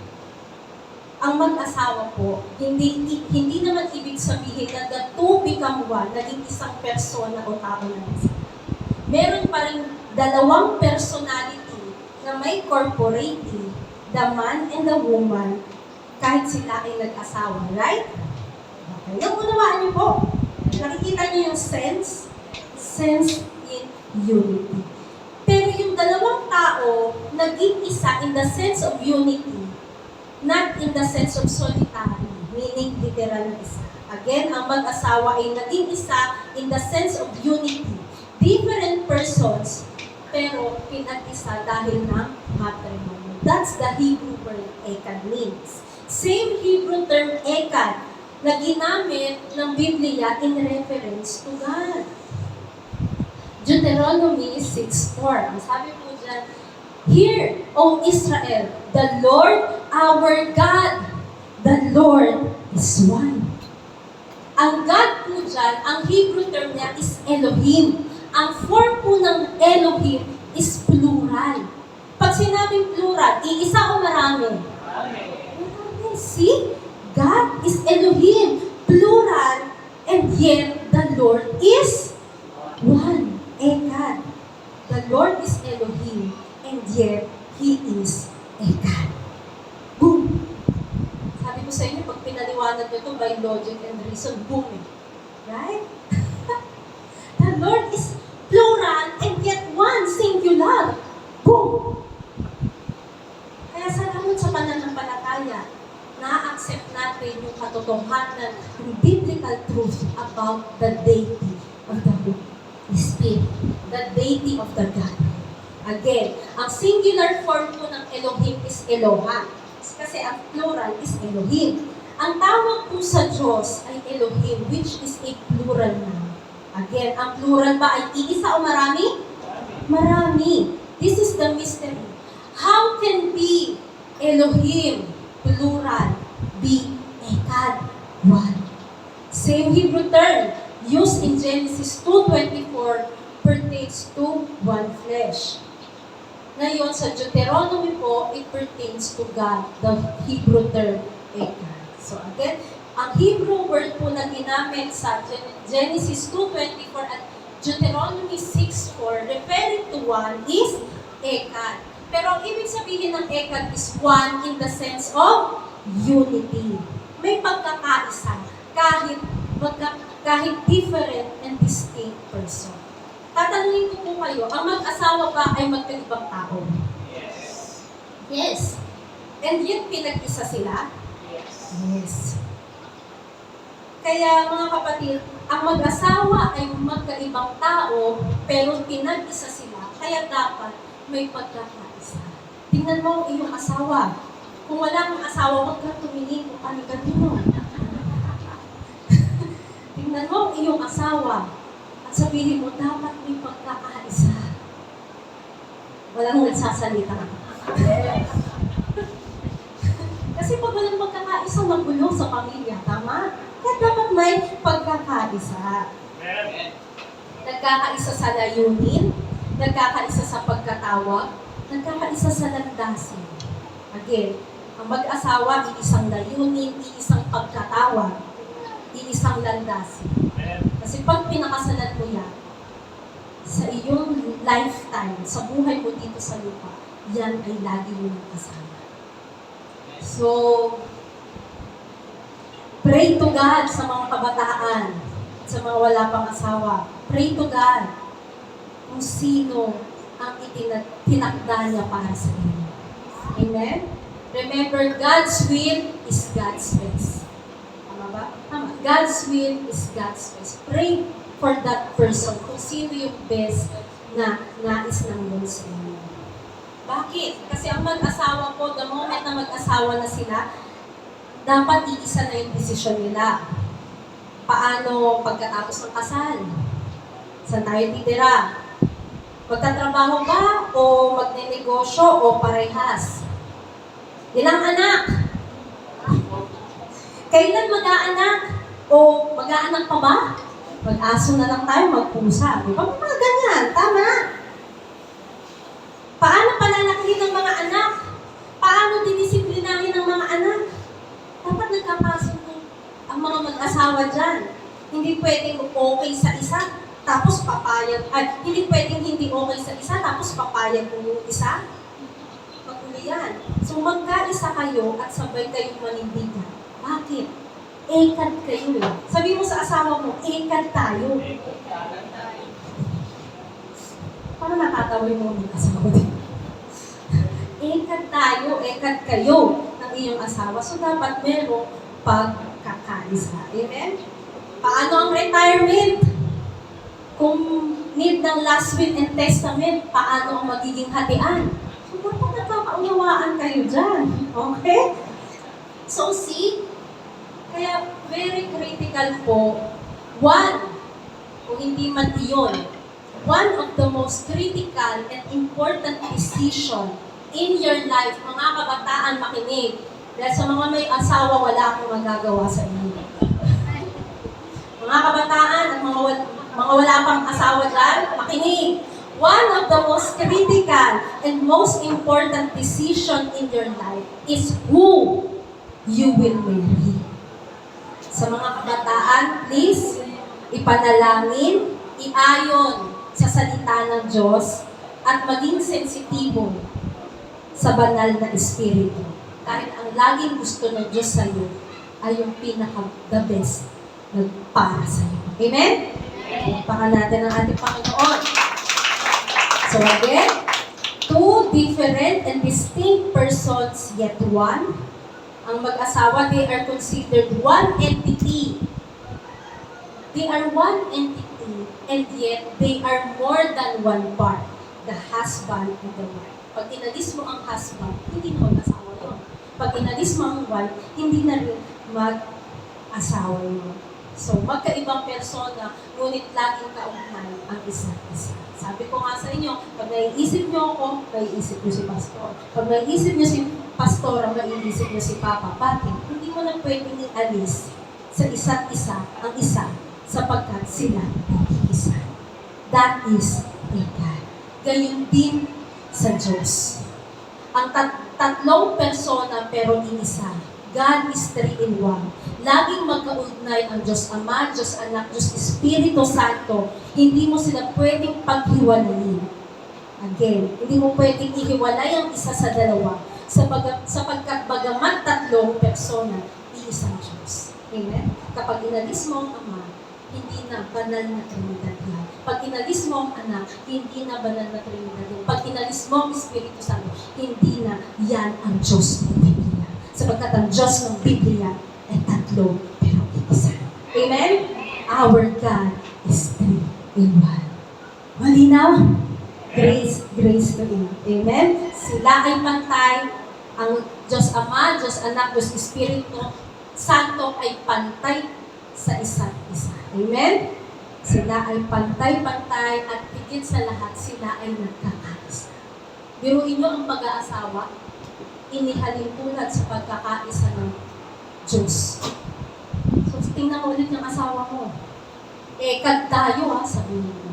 Ang mag-asawa po, hindi naman ibig sabihin na the two become one, naging isang persona o tao na isa. Meron pa rin dalawang personality na may corporately, the man and the woman, kahit sila ay nag-asawa, right? Okay. Yung unawaan niyo po, nakikita niyo yung sense in unity. Pero yung dalawang tao, naging isa in the sense of unity, not in the sense of solitary, meaning literal na isa. Again, ang mag-asawa ay naging isa in the sense of unity. Different persons, pero pinag-isa dahil ng matrimony. That's the Hebrew word ekad means. Same Hebrew term ekad na ginamit ng Biblia in reference to God. Deuteronomy 6:4. Ang sabi po dyan, "Hear, O Israel, the Lord our God, the Lord is one." Ang God po dyan, ang Hebrew term niya is Elohim. Ang form po ng Elohim is plural. Pag sinabing plural, iisa o marami? Marami. See? God is Elohim, plural, and yet the Lord is one. Ekad. The Lord is Elohim, and yet He is Ekad. Boom! Sabi ko sa inyo, pag pinaliwanag nyo ito by logic and reason, boom eh. Right? The Lord is plural, and yet one, singular. Boom! Kaya salamat sa pananampalataya, na-accept natin yung katotohanan, yung biblical truth about the deity of the Holy Spirit, the deity of the God. Again, ang singular form po ng Elohim is Eloha. Kasi ang plural is Elohim. Ang tawag po sa Diyos ay Elohim, which is a plural noun. Again, ang plural ba ay iisa o marami? Marami. This is the mystery. How can be Elohim, plural, be Ekad, one? Same Hebrew term, used in Genesis 2:24, pertains to one flesh. Ngayon, sa Deuteronomy po, it pertains to God, the Hebrew term, Ekad. So again, ang Hebrew word po na ginamit sa Genesis 2:24 at Deuteronomy 6:4, referring to one, is Ekad. Pero ang ibig sabihin ng Ekad is one in the sense of unity. May pagkakaisa, kahit different and distinct person. Tatanungin ko po kayo, ang mag-asawa ba ay magkaibang tao? Yes. And yet, pinag-isa sila? Yes. Kaya mga kapatid, ang mag-asawa ay magkaibang tao, pero pinag-isa sila, kaya dapat may pagkakaisa. Tingnan mo ang iyong asawa. Kung wala kang asawa, huwag ka tumingin kung kanino. Tingnan mo ang iyong asawa at sabihin mo, dapat may pagkakaisa. Walang nagsasalita. Kasi pag walang pagkakaisa, magulo sa pamilya, tama? Kaya dapat may pagkakaisa. Nagkakaisa sa layunin, nagkakaisa sa pagkatawag, nagkakaisa sa landasin. Again, ang mag-asawa, iisang layunin, iisang pagkatawag, iisang landasin. Kasi pag pinakasalan mo yan, sa iyong lifetime, sa buhay mo dito sa lupa, yan ay lagi mo ng kasama. So, pray to God sa mga kabataan, sa mga wala pang asawa. Pray to God kung sino ang tinakda niya para sa inyo. Amen? Remember, God's will is God's best. Tama ba? Tama. God's will is God's best. Pray for that person kung sino yung best na nais ng Lord sa inyo. Bakit? Kasi ang mag-asawa po, the moment na mag-asawa na sila, dapat iisa na yung desisyon nila. Paano pagkatapos ng kasal? Saan tayo titira? Magtatrabaho ba? O magnenegosyo? O parehas? Ilang anak? Kailan mag-aanak? O mag-aanak pa ba? Mag-aso na lang tayo, magpusa. Di ba? Mga ganyan. Tama. Paano palalakihin ng mga anak? Paano didisiplinahin ng mga anak? Dapat nagkakasundo ang mga mag-asawa dyan. Hindi pwedeng okay sa isa, tapos papayag. Hindi pwedeng hindi okay sa isa, tapos papayag yung isa. Magulo yan. So magkaisa kayo at sabay kayong manindigan. Bakit? Ekad kayo eh. Sabi mo sa asawa mo, ekad tayo. Paano nakatawin mo ng asawa din? Ekad tayo, ekad kayo ng iyong asawa. So dapat merong pagkakaisa. Amen? Paano ang retirement? Kung need ng last will and testament, paano ang magiging hatian? So, dapat nagkakaunawaan kayo dyan. Okay? So, see? Kaya, very critical po. One, kung hindi man iyon, one of the most critical and important decision in your life, mga kabataan, makinig. Dahil sa mga may asawa, wala akong magagawa sa inyo. Mga kabataan at mga wala pang asawa dyan, makinig. One of the most critical and most important decision in your life is who you will marry. Sa mga kabataan, please, ipanalangin, iayon sa salita ng Diyos, at maging sensitibo sa banal na Espiritu. Dahil ang laging gusto ng Diyos sa iyo ay yung pinaka-the best na para sa iyo. Amen? Pagpakan natin ang ating Panginoon. So again, two different and distinct persons yet one. Ang mag-asawa, they are considered one entity. They are one entity, and yet they are more than one part. The husband and the wife. Pag inalis mo ang husband, hindi na mag-asawa yun. Pag inalis mo ang wife, hindi na rin mag-asawa yun. So, magkaibang persona, ngunit laging kaugnay ang isa't isa. Sabi ko nga sa inyo, pag naiisip nyo ako, naiisip nyo si Pastor. Pag naiisip nyo si Pastor, naiisip nyo si Papa. Bakit? Hindi mo na pwedeng ialis sa isa't isa ang isa sapagkat sila ay isa. That is God. Gayun din sa Diyos. Ang tatlong persona pero iisa. God is 3 in 1. Laging magkaugnay ang Diyos Ama, Diyos Anak, Diyos Espiritu Santo. Hindi mo sila pwedeng paghiwalayin. Again, hindi mo pwedeng ihiwalay ang isa sa dalawa sapagkat bagamat tatlong persona, iisang Diyos. Amen? Kapag inalis mo ang Ama, hindi na banal na Trinidad yan. Pag inalis mo ang Anak, hindi na banal na Trinidad yan. Pag inalis mo ang Espiritu Santo, hindi na yan ang Diyos ng Biblia. Sapagkat ang Diyos ng Biblia ay tatlo pero isa. Amen? Our God is 3 in 1. Malinaw? Grace to Him. Amen? Sila ay pantay. Ang Diyos Ama, Diyos Anak, Diyos Espiritu Santo ay pantay sa isa't isa. Amen? Sila ay pantay-pantay at higit sa lahat, sila ay nagkakaisa. Biruin nyo ang pag-aasawa, inihalin tulad sa pagkakaisa ng Diyos. So, tingnan mo ulit yung asawa mo. Kad tayo sabi mo.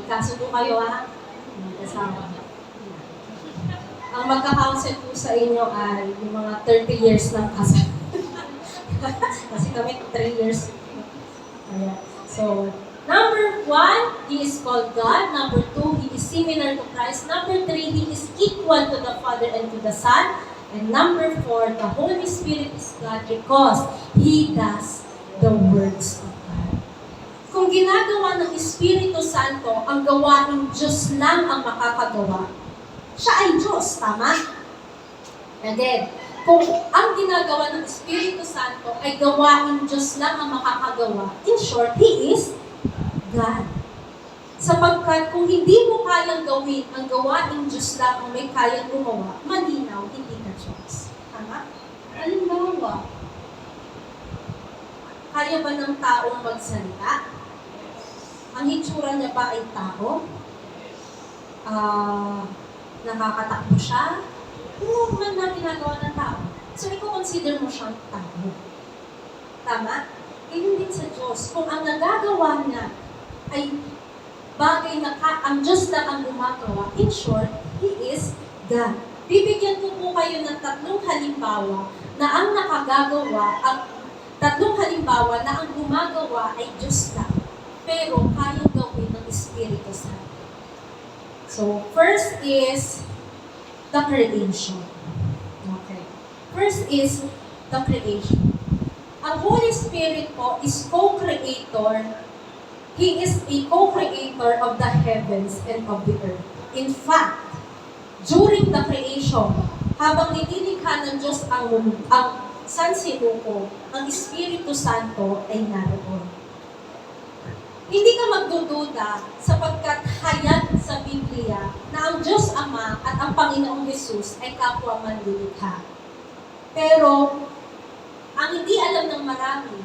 Magkasundo kayo mag-asawa. Ang magka-counsel po sa inyo ay yung mga 30 years ng kasal. Kasi kami 3 years. Ayan. So, number 1, He is called God. Number 2, He is similar to Christ. Number 3, He is equal to the Father and to the Son. And number 4, the Holy Spirit is God because He does the works of God. Kung ginagawa ng Espiritu Santo, ang gawaing Diyos lang ang makakagawa, siya ay Diyos, tama? And then, kung ang ginagawa ng Espiritu Santo ay gawaing Diyos lang ang makakagawa, in short, He is God. Sapagkat kung hindi mo kayang gawin ang gawaing Diyos lang ang may kayang gumawa, malinaw, hindi ka Diyos. Tama? Halimbawa, kaya ba ng taong magsalita? Ang hitsura niya ba ay tao? Nakakatakbo siya? Normal na ginagawa ng tao. So, i-consider mo siyang tao. Tama? Ganyan din sa Diyos. Kung ang nagagawa niya ay bagay na ang Diyos lang ang gumagawa, in short, He is God. Bibigyan ko po kayo ng 3 halimbawa na ang nakagagawa, tatlong halimbawa na ang gumagawa ay Diyos lang. Pero kayang gawin ng Espiritu Santo. So, first is the creation. Okay. First is the creation. Ang Holy Spirit po is co-creator. He is a co-creator of the heavens and of the earth. In fact, during the creation, habang nililikha ng Diyos ang San sinuko, ang Espiritu Santo ay naroon. Hindi ka magdududa sapagkat hayag sa Biblia na ang Diyos Ama at ang Panginoong Hesus ay kapwa manlilikha. Pero, ang hindi alam ng marami,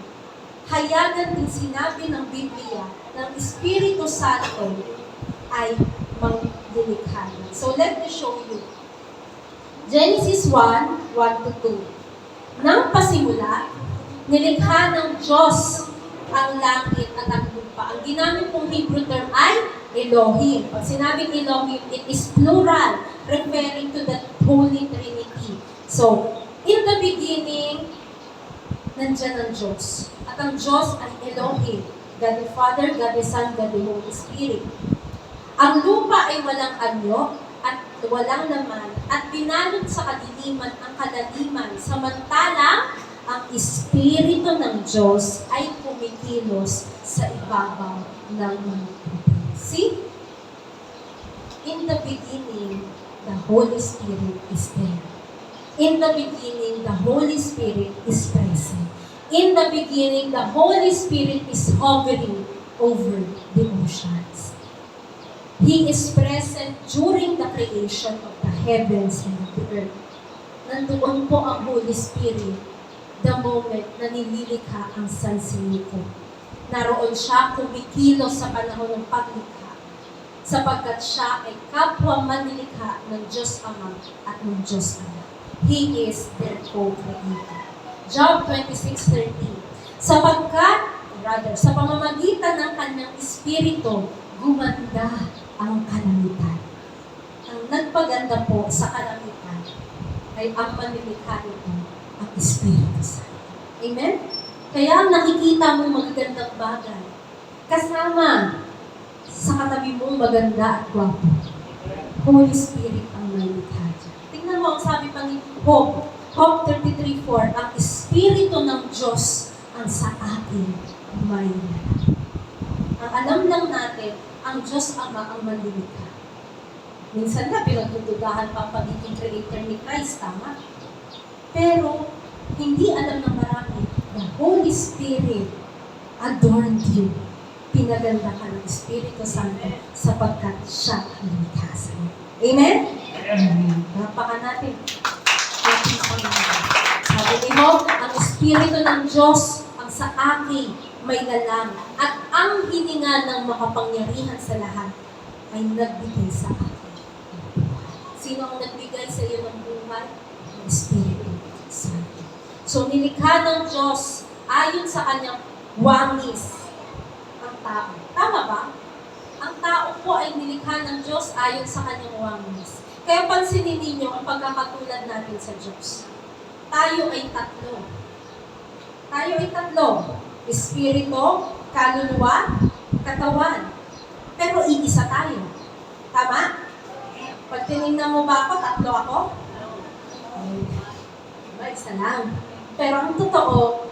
hayagan din sinabi ng Biblia ng Espiritu Santo ay manglilikha. So, let me show you. Genesis 1, 1-2. Nang pasimula, nilikha ng Diyos ang langit at ang lupa. Ang ginamit pong Hebrew term ay Elohim. Pag sinabing Elohim, it is plural, referring to the Holy Trinity. So, in the beginning, nandyan ang Diyos. At ang Diyos ay Elohim. God the Father, God the Son, God the Holy Spirit. Ang lupa ay walang anyo at walang laman at binalot sa kadiliman ang kalaliman, samantalang ang Espiritu ng Diyos ay kumikilos sa ibabaw ng mga tubig. See? In the beginning, the Holy Spirit is there. In the beginning, the Holy Spirit is present. In the beginning, the Holy Spirit is hovering over the oceans. He is present during the creation of the heavens and of the earth. Nandoon po ang Holy Spirit the moment na nililikha ang sansinuko. Naroon siya kumikilos sa panahon ng paglikha sapagkat siya ay kapwa manlilikha ng Diyos Ama at ng Diyos Anak. He is their co-creator. Job 26:13. Sa pamamagitan ng kanyang espiritu, gumanda ang kalangitan. Ang nagpaganda po sa kalangitan ay ang manlilikha nito, ang Espiritu Santo. Amen? Kaya ang nakikita mong magagandang bagay, kasama sa katabi mong maganda at gwapo, Holy Spirit ang manlilikha dyan. Tingnan mo ang sabi pa ni Job 33:4, ang Espiritu ng Diyos ang sa atin may nala. Ang alam lang natin, ang Diyos Ama ang manlilikha. Minsan na pinagdududahan pa ang pagiging creator ni Christ, tama? Pero, hindi alam ng marami, the Holy Spirit adorned you. Pinaganda ka ng Espiritu Santo sapagkat siya ang lumikha sa iyo. Amen? Napakan natin. Sabi ni Job, ang Espiritu ng Diyos ang sa akin may lalang at ang hininga ng makapangyarihan sa lahat ay nagbigay sa akin. Sino ang nagbigay sa iyo ng buhay? Ang Espiritu Santo. So, nilikha ng Diyos ayon sa kanyang wangis ang tao. Tama ba? Ang tao po ay nilikha ng Diyos ayon sa kanyang wangis. Kaya pansinin ninyo ang pagkakatulad natin sa Diyos. Tayo ay tatlo. Tayo ay tatlo. Espiritu, kaluluwa, katawan. Pero iisa tayo. Tama? Pag tinignan mo ba ako, tatlo ako? Isa lang. Pero ang totoo,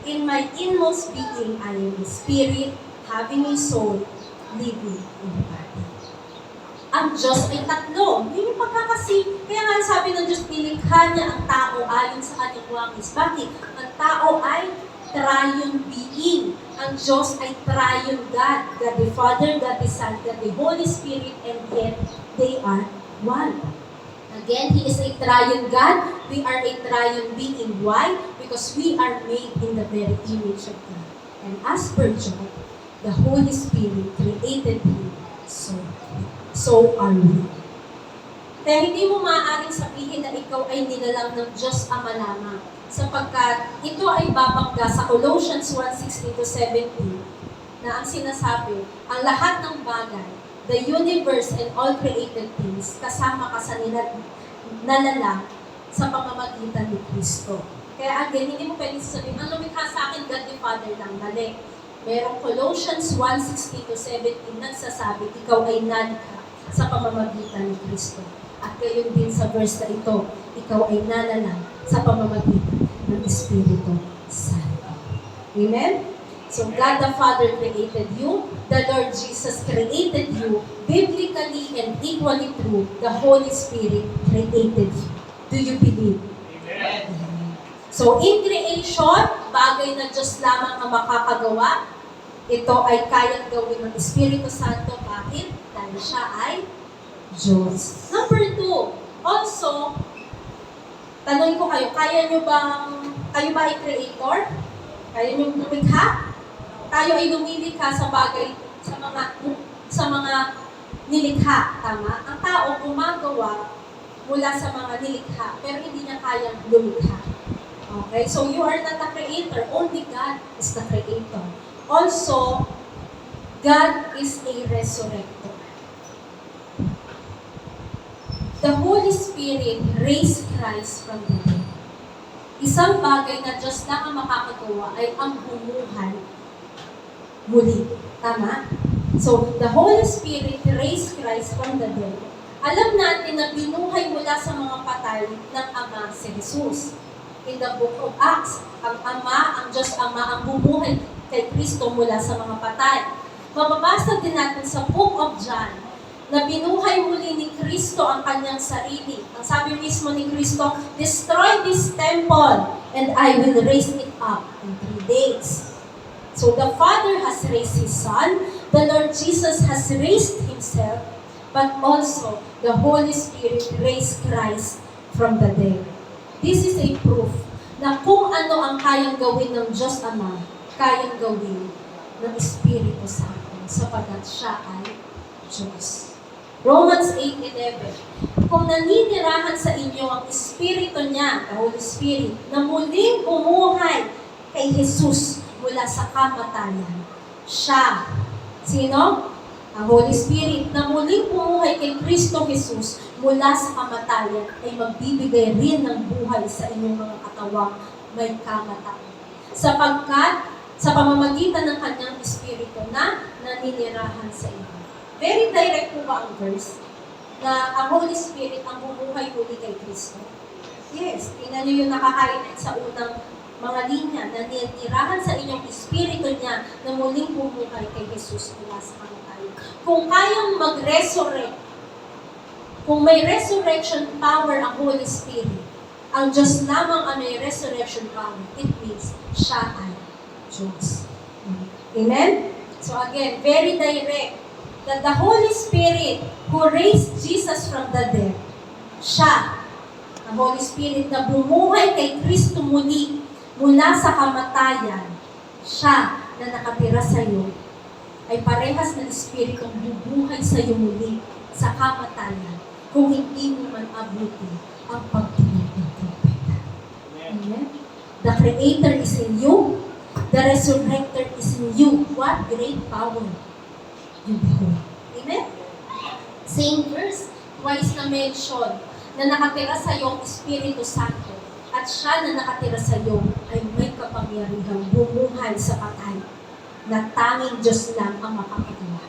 in my inmost being, I am a spirit, having a soul, living in the body. Ang Diyos ay tatlo. Yun yung pagkakasi. Kaya nga sabi ng Diyos, nilikha niya ang tao ayon sa kanyang wangis. Bakit? Ang tao ay triune being. Ang Diyos ay triune God. God the Father, God the Son, God the Holy Spirit, and yet they are one. Again, He is a triune God. We are a triune being. Why? Because we are made in the very image of God. And as per Job, the Holy Spirit created Him, so are we. Kaya hindi mo maaaring sabihin na ikaw ay nilalang ng Diyos Ama lamang. Sapagkat ito ay babangga sa Colossians 1:16-17 na ang sinasabi, ang lahat ng bagay, the universe and all created things, kasama ka sa nalalang sa pamamagitan ni Kristo. Kaya again, hindi mo pwedeng sabihin, ang lumikha sa akin, God the Father lang, mali. Merong Colossians 1:16-17 nagsasabi, ikaw ay nalikha sa pamamagitan ni Kristo. At gayon din sa verse na ito, ikaw ay nalalang sa pamamagitan ng Espiritu Santo. Amen? So God the Father created you, the Lord Jesus created you, biblically and equally true, the Holy Spirit created you. Do you believe? Amen. So, in creation, bagay na Diyos lamang ang makakagawa. Ito ay kayang gawin ng Espiritu Santo. Bakit? Dahil siya ay Diyos. Number 2, also, tanong ko kayo, kayo ba ay creator? Kaya nyo lumikha? Tayo ay lumilikha sa bagay, sa mga nilikha, tama? Ang tao gumagawa mula sa mga nilikha, pero hindi niya kayang lumikha. Okay? So you are not the creator. Only God is the creator. Also, God is a resurrector. The Holy Spirit raised Christ from the dead. Isang bagay na Diyos lang ang makakagawa ay ang bumuhay muli. Tama? So, the Holy Spirit raised Christ from the dead. Alam natin na binuhay mula sa mga patay ng Ama si Jesus. In the book of Acts, ang Diyos Ama, ang bumuhay kay Kristo mula sa mga patay. Mababasa din natin sa book of John, na binuhay muli ni Kristo ang kanyang sarili. Ang sabi mismo ni Kristo, destroy this temple and I will raise it up in 3 days. So the Father has raised His Son, the Lord Jesus has raised Himself, but also the Holy Spirit raised Christ from the dead. This is a proof na kung ano ang kayang gawin ng Diyos Ama, kayang gawin ng Espiritu Santo sapagkat siya ay Diyos. Romans 8:11. Kung naninirahan sa inyo ang Espiritu niya, the Holy Spirit, na muling bumuhay kay Jesus mula sa kamatayan, siya, sino? Ang Holy Spirit na muling bumuhay kay Kristo Jesus mula sa kamatayan ay magbibigay rin ng buhay sa inyong mga katawang may kamatayan. Sapagkat sa pamamagitan ng kanyang Espiritu na naninirahan sa inyo. Very direct po ba ang verse? Na ang Holy Spirit ang bumuhay muli kay Kristo? Yes, tingnan niyo yung nakakainan sa unang mga linya na nitirahan sa inyong Espiritu niya na muling bumuhay kay Jesus mula sa kamatayan. Kung kayang mag-resurrect, kung may resurrection power ang Holy Spirit, ang Diyos lamang ang may resurrection power, it means siya ay Diyos. Amen? So again, very direct, that the Holy Spirit who raised Jesus from the dead, siya, ang Holy Spirit na bumuhay kay Kristo muli, mula sa kamatayan, siya na nakatira sa iyo, ay parehas ng Espiritong bubuhay sa iyo muli sa kamatayan kung hindi mo man abuti ang pagdinig ng trumpeta. Amen? The Creator is in you. The Resurrector is in you. What great power you behold. Amen? Same verse, twice na mention na nakatira sa iyo ang Espiritu Santo at siya na nakatira sa iyo ay may kapangyarihang bumuhay sa patay na tanging Diyos lang ang makakagawa.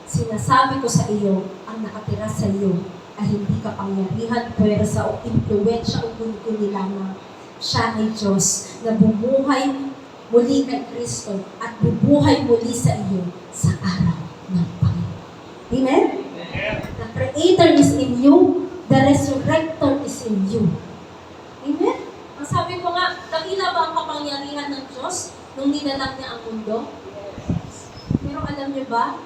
Sinasabi ko sa iyo, ang nakatira sa iyo ay hindi kapangyarihan, pwersa o impluwensya o guni-guni lamang. Siya ay Diyos na bumuhay muli kay Kristo at bubuhay muli sa iyo sa araw ng Panginoon. Amen? The Creator is in you, the Resurrector is in you. Amen? Ang sabi ko nga, dakila ba ang kapangyarihan ng Diyos nung nilalang niya ang mundo? Pero alam niyo ba,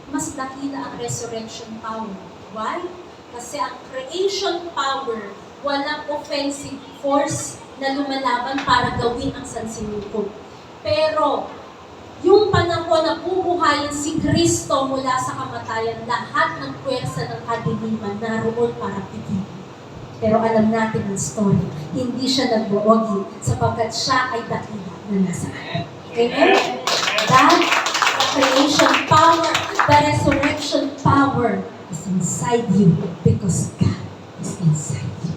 mas dakila ang resurrection power. Why? Kasi ang creation power, walang offensive force na lumalaban para gawin ang sansinukob. Pero, yung panahon na bubuhayin si Kristo mula sa kamatayan, lahat ng puwersa ng kadiliman naroon para pigilin. Pero alam natin ang story, hindi siya nagwawagi sapagkat siya ay dakila na nasaan. Amen? That creation power, the resurrection power is inside you because God is inside you.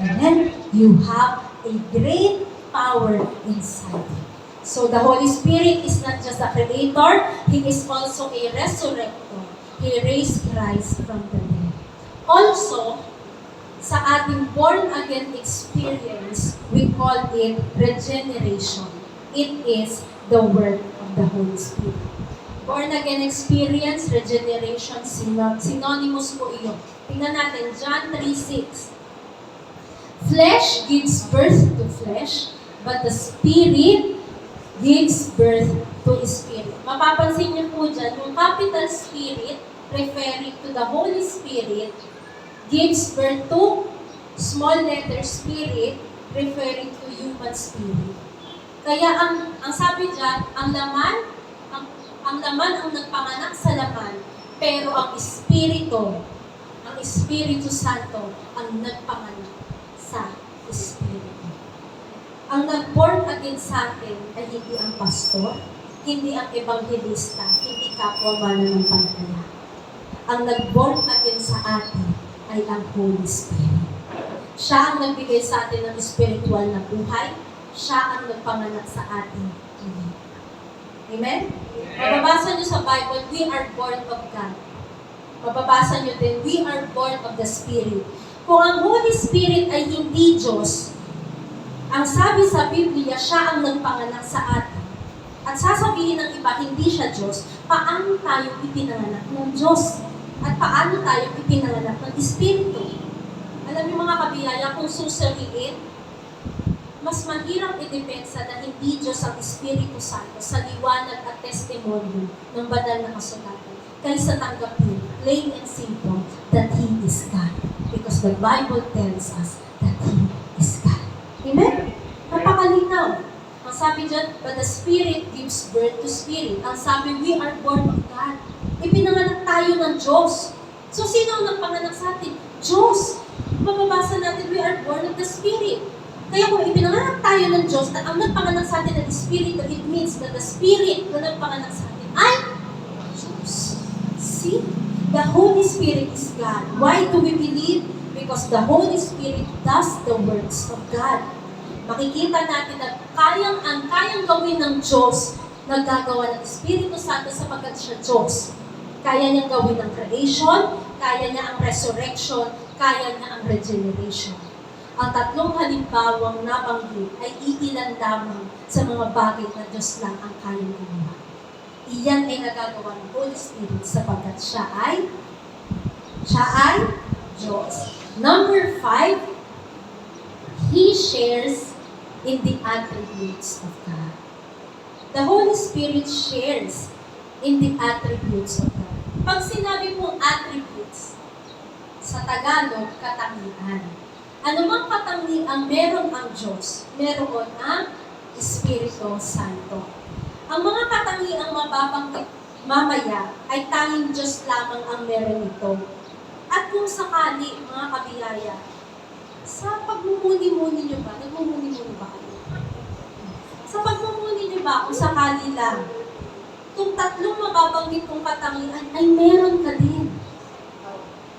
Amen? You have a great power inside you. So the Holy Spirit is not just a creator, He is also a resurrector. He raised Christ from the dead. Also, sa ating born-again experience, we call it regeneration. It is the work of the Holy Spirit. Born-again experience, regeneration, synonymous po iyon. Tingnan natin, John 3:6. Flesh gives birth to flesh, but the Spirit gives birth to Spirit. Mapapansin niyo po dyan, yung capital Spirit, referring to the Holy Spirit, gives birth to small letter Spirit, referring to human spirit. Kaya ang sabi dyan, ang laman ang nagpanganak sa laman, pero ang Espiritu Santo, ang nagpanganak sa Espiritu. Ang nag-born again sa atin ay hindi ang pastor, hindi ang ebanghelista, hindi kapwa mananampalataya. Ang nag-born again sa atin ay ang Holy Spirit. Siya ang nagbigay sa atin ng spiritual na buhay. Siya ang nagpanganak sa atin. Amen? Mababasa niyo sa Bible, we are born of God. Mababasa niyo din, we are born of the Spirit. Kung ang Holy Spirit ay hindi Diyos, ang sabi sa Biblia, siya ang nagpanganak sa atin. At sasabihin ng iba, hindi siya Diyos, paano tayo ipinanganak ng Diyos? At paano tayo ipinanganak ng Espiritu? Alam niyo mga kabiyaya, kung susuriin, mas mahirap idepensa na hindi Diyos ang Espiritu Santo sa liwanag at testimonyo ng banal na kasulatan kaysa tanggapin, plain and simple, that He is God. Because the Bible tells us that He is God. Amen? Napakalinaw. Ang sabi dyan, but the Spirit gives birth to Spirit. Ang sabi, we are born of God. Ipinanganak tayo ng Diyos. So, sino ang nagpanganak sa atin? Diyos. Mababasa natin, we are born of the Spirit. Kaya kung ipinanganak tayo ng Diyos at ang nagpanganak sa atin ng Espiritu, it means that the Spirit na nagpanganak sa atin ay Diyos. See? The Holy Spirit is God. Why do we believe? Because the Holy Spirit does the works of God. Makikita natin na kayang gawin ng Diyos na gagawa ng Espiritu Santo sapagkat siya Diyos. Kaya niyang gawin ang creation, kaya niya ang resurrection, kaya niya ang regeneration. Ang tatlong halimbawang nabanggit ay iilan lamang sa mga bagay na Diyos lang ang kayang gawa. Iyan ay nagagawa ng Holy Spirit sapagkat siya ay Diyos. Number 5, He shares in the attributes of God. The Holy Spirit shares in the attributes of God. Pag sinabi pong attributes, sa Tagalog, katangian. Anumang katangian meron ang Diyos, meron ang Espiritu Santo. Ang mga katangiang mababanggit mamaya ay tanging Diyos lamang ang meron ito. At kung sakali, mga kabiyaya, sa pagmumuni-muni nyo ba? Nagmumuni-muni ba kayo? Sa pagmumuni nyo ba, kung sakali lang, itong tatlong mababanggit kong katangian ay meron ka din.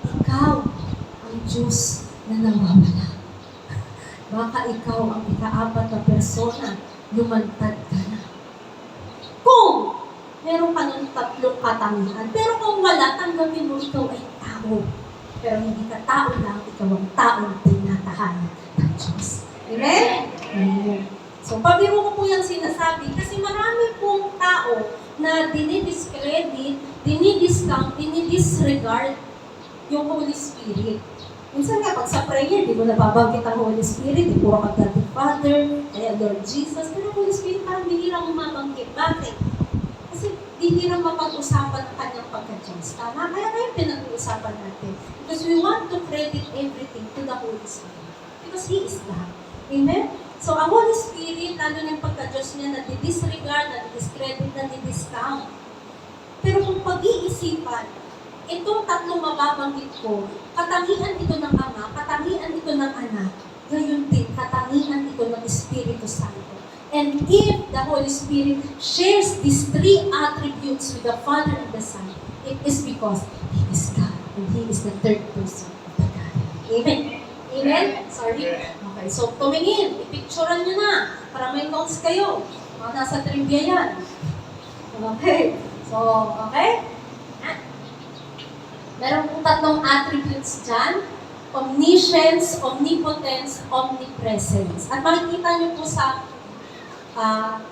Ikaw ang Diyos na nawawala. Baka ikaw ang ika-4 na persona, lumantad ka na. Kung meron ka ng tatlong katangian, pero kung wala, tanggapin mo ikaw ay tao. Pero hindi ka tao lang, ikaw ang taong tinatahanan ng Diyos. Amen? Amen. So, pabiro ko po yung sinasabi, kasi marami pong tao na dinidiscredit, dinidiscount, dinidisregard yung Holy Spirit. Minsan nga, pag sa prayer, di mo nababanggit ang Holy Spirit, di puro ka God the Father, kaya Lord Jesus, pero Holy Spirit parang bihirang umabanggit. Bakit? Kasi bihirang mapag-usapan ang kanyang pagka-Diyos. Tama? Kaya ngayon pinag-uusapan natin. Because we want to credit everything to the Holy Spirit. Because He is God. Amen? So, ang Holy Spirit, lalo ng pagka-Diyos niya, na-disregard, na-discredit, na-discount. Pero kung pag-iisipan, itong tatlong mababanggit ko, katangian ito ng Ama, katangian ito ng Anak, gayon din, katangian ito ng Espiritu Santo. And if the Holy Spirit shares these 3 attributes with the Father and the Son, it is because He is God, and He is the third person of the Godhead. Amen? Amen? Sorry. Okay, so tumingin, ipicturean nyo na, para may notes kayo. Mga nasa trivia yan. Okay. So, okay? Meron pong tatlong attributes dyan. Omniscience, omnipotence, omnipresence. At makikita nyo po sa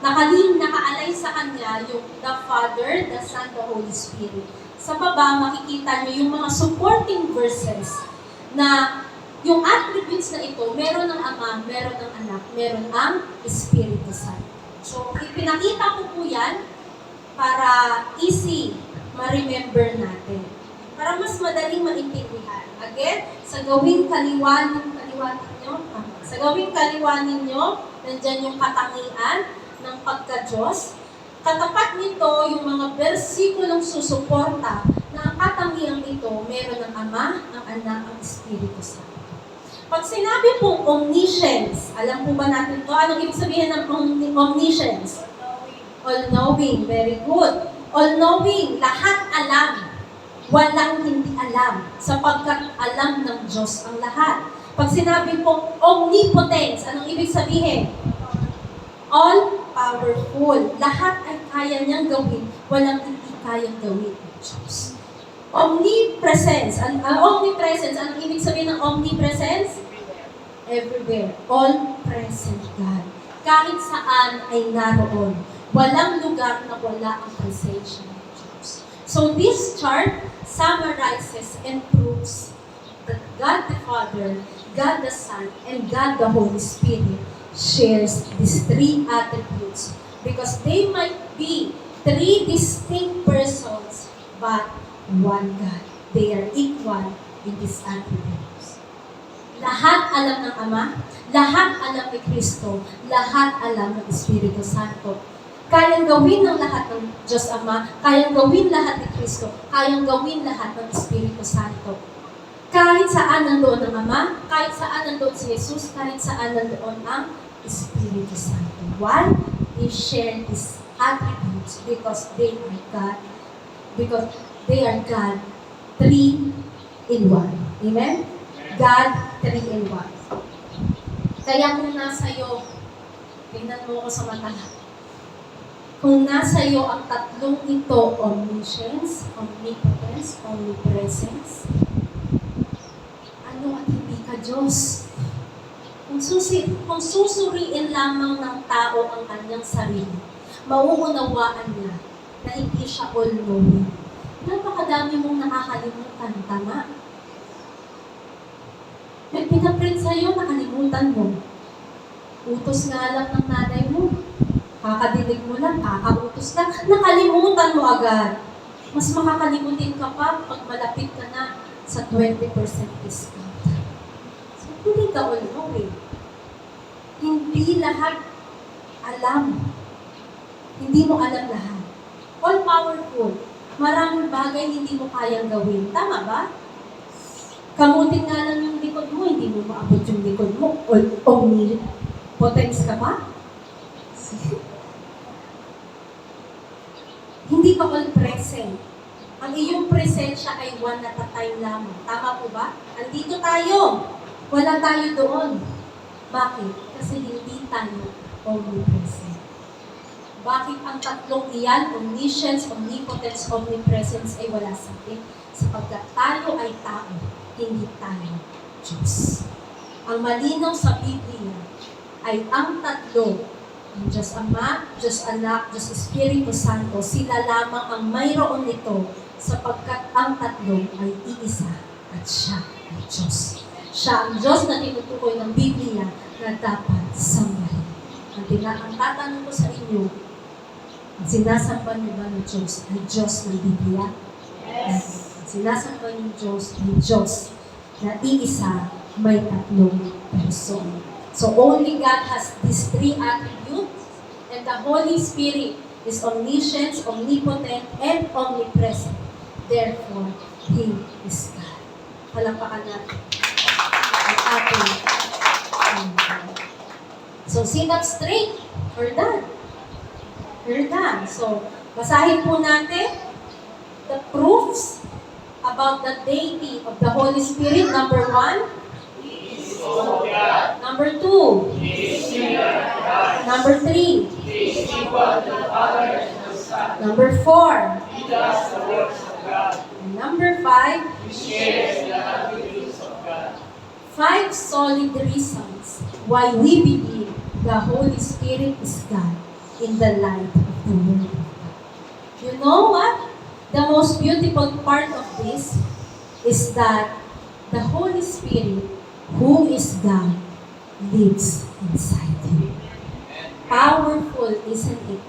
nakaalay sa Kanya yung the Father, the Son, the Holy Spirit. Sa baba, makikita nyo yung mga supporting verses na Yung attributes na ito, meron ng Ama, meron ng Anak, meron ang Espiritu Santo. So, ipinakita ko po yan para easy ma-remember natin. Para mas madaling maintindihan. Again, sa gawing kaliwan ninyo, nandyan yung katangian ng pagka-Diyos. Katapat nito yung mga bersikulong susuporta na ang katangiang ito, meron ng Ama, ang Anak, ang Espiritu Santo. Pag sinabi pong omniscience, alam po ba natin to? Anong ibig sabihin ng omniscience? All-knowing. Very good. All-knowing. Lahat alam. Walang hindi alam. Sapagkat alam ng Diyos ang lahat. Pag sinabi pong omnipotence, anong ibig sabihin? All-powerful. Lahat ay kaya niyang gawin. Walang hindi kayang gawin ng Diyos. Omnipresence. Omnipresence. Anong ibig sabihin ng omnipresence? Everywhere. All-present God. Kahit saan ay naroon. Walang lugar na wala ang presensya ng Diyos. So this chart summarizes and proves that God the Father, God the Son, and God the Holy Spirit shares these three attributes because they might be three distinct persons but one God. They are equal in these attributes. Lahat alam ng Ama, lahat alam ni Kristo, lahat alam ng Espiritu Santo. Kayang gawin ng lahat ng Diyos Ama, kayang gawin lahat ni Kristo, kayang gawin lahat ng Espiritu Santo. Kahit saan nandoon ang Ama, kahit saan nandoon si Jesus, kahit saan nandoon ang Espiritu Santo. Why? They share these attributes because they are God. Because they are God, three in one. Amen? God, three in one. Kaya kung nasa iyo, tingnan mo ako sa mata. Kung nasa iyo ang tatlong ito, omniscience, omnipotence, omnipresence, ano at hindi ka Diyos? Kung susuriin lamang ng tao ang kanyang sarili, mauunawaan niya na hindi siya all-knowing. Napakadami mong nakakalimutan, tama? May pinaprint sa'yo, nakalimutan mo. Utos nga lang ng nanay mo. Kakadinig mo lang, kakautos lang. Nakalimutan mo agad. Mas makakalimutin ka pa pag malapit ka na sa 20% discount. So, hindi ka all-knowing. Hindi lahat alam. Hindi mo alam lahat. All-powerful. Maraming bagay hindi mo kayang gawin. Tama ba? Kamutin nga lang yung likod mo, hindi mo maabot yung likod mo. Omnipotence ka pa? Hindi ka all-present. Ang iyong presensya ay one at a time lamang. Tama po ba? Andito tayo. Wala tayo doon. Bakit? Kasi hindi tayo omnipresent. Bakit ang tatlong iyan, omniscience, omnipotence, omnipresence, ay wala sa atin? Sapagkat tayo ay tao, hindi tayo Diyos. Ang malinaw sa Biblia ay ang tatlo, ang Diyos Ama, Diyos Anak, Diyos Espiritu Santo, sila lamang ang mayroon nito sapagkat ang tatlo ay iisa at siya ay Diyos. Siya ang Diyos na tinutukoy ng Biblia na dapat sambahin. Ang tatanong ko sa inyo, ang sinasamba niyo ba ng Diyos ay Diyos ng Biblia? Yes. Ang sinasamba niyo Diyos ay Diyos na iisa may tatlong person. So only God has these three attributes and the Holy Spirit is omniscient, omnipotent, and omnipresent. Therefore, He is God. Palampakan natin ang ating So, sit up straight. We're done. We're done. So, basahin po natin the proofs about the deity of the Holy Spirit. Number 1. Number 2. Number 3. Number 4. And number 5. 5 solid reasons why we believe the Holy Spirit is God in the light of the Word of God. You know what? The most beautiful part of this is that the Holy Spirit who is God, lives inside you. Powerful, isn't it?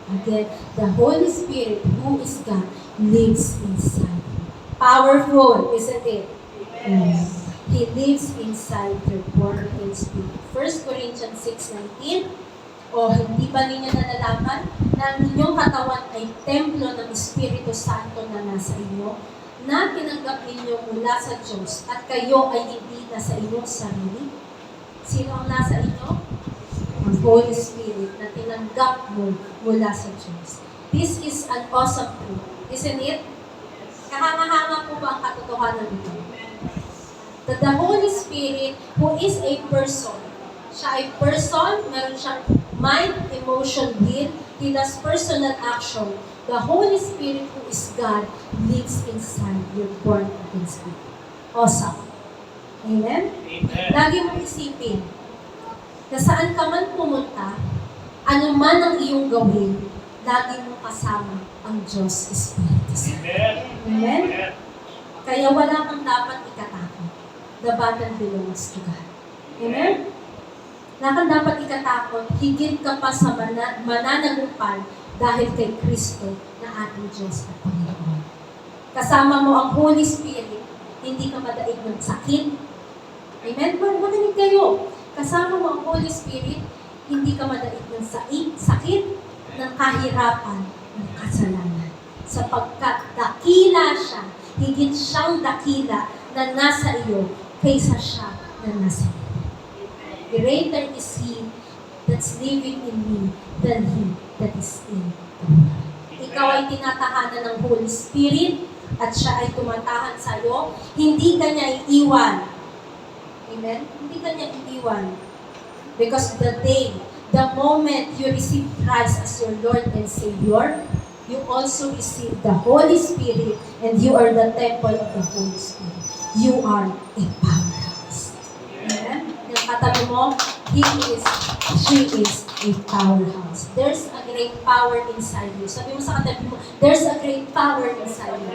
Again, the Holy Spirit, who is God, lives inside you. Powerful, isn't it? Yes. He lives inside your born again spirit. 1 Corinthians 6:19. O hindi ba ninyo nalalaman na ang inyong katawan ay templo ng Espiritu Santo na nasa inyo, na tinanggap ninyo mula sa Diyos, at kayo ay hindi na sa inyong sarili? Sino ang nasa inyo? Ang Holy Spirit na tinanggap mo mula sa Diyos. This is an awesome truth, isn't it? Kahanga-hanga po ba ang katotohanan nito? That the Holy Spirit, who is a person, siya ay person, meron siyang mind, emotion, will, he does personal action. The Holy Spirit, who is God, lives inside your born again spirit. Awesome. Amen? Amen. Lagi mong isipin, na saan ka man pumunta, ano man ang iyong gawin, lagi mong kasama ang Diyos Espiritu Santo. Amen. Amen? Kaya wala kang dapat ikatakot. The battle belongs to God. Amen? Wala kang dapat ikatakot, higit ka pa sa mananagumpal dahil kay Kristo na ating Diyos at Panginoon. Kasama mo ang Holy Spirit, hindi ka madaig ng sakit. Amen? Makinig kayo. Kasama mo ang Holy Spirit, hindi ka madaig ng sakit, ng kahirapan, ng kasalanan. Sapagkat dakila siya, higit siyang dakila na nasa iyo kaysa siya na nasa iyo. Greater is He that's living in me than he that is in the world. Ikaw ay tinatahanan ng Holy Spirit at siya ay tumatahan sa iyo. Hindi ka niya iiwan. Amen? Hindi ka niya iiwan. Because the moment you receive Christ as your Lord and Savior, you also receive the Holy Spirit and you are the temple of the Holy Spirit. You are a powerhouse. Amen? Yung katabi mo, she is a powerhouse. There's a great power inside you. Sabi mo sa katabi mo, there's a great power inside you.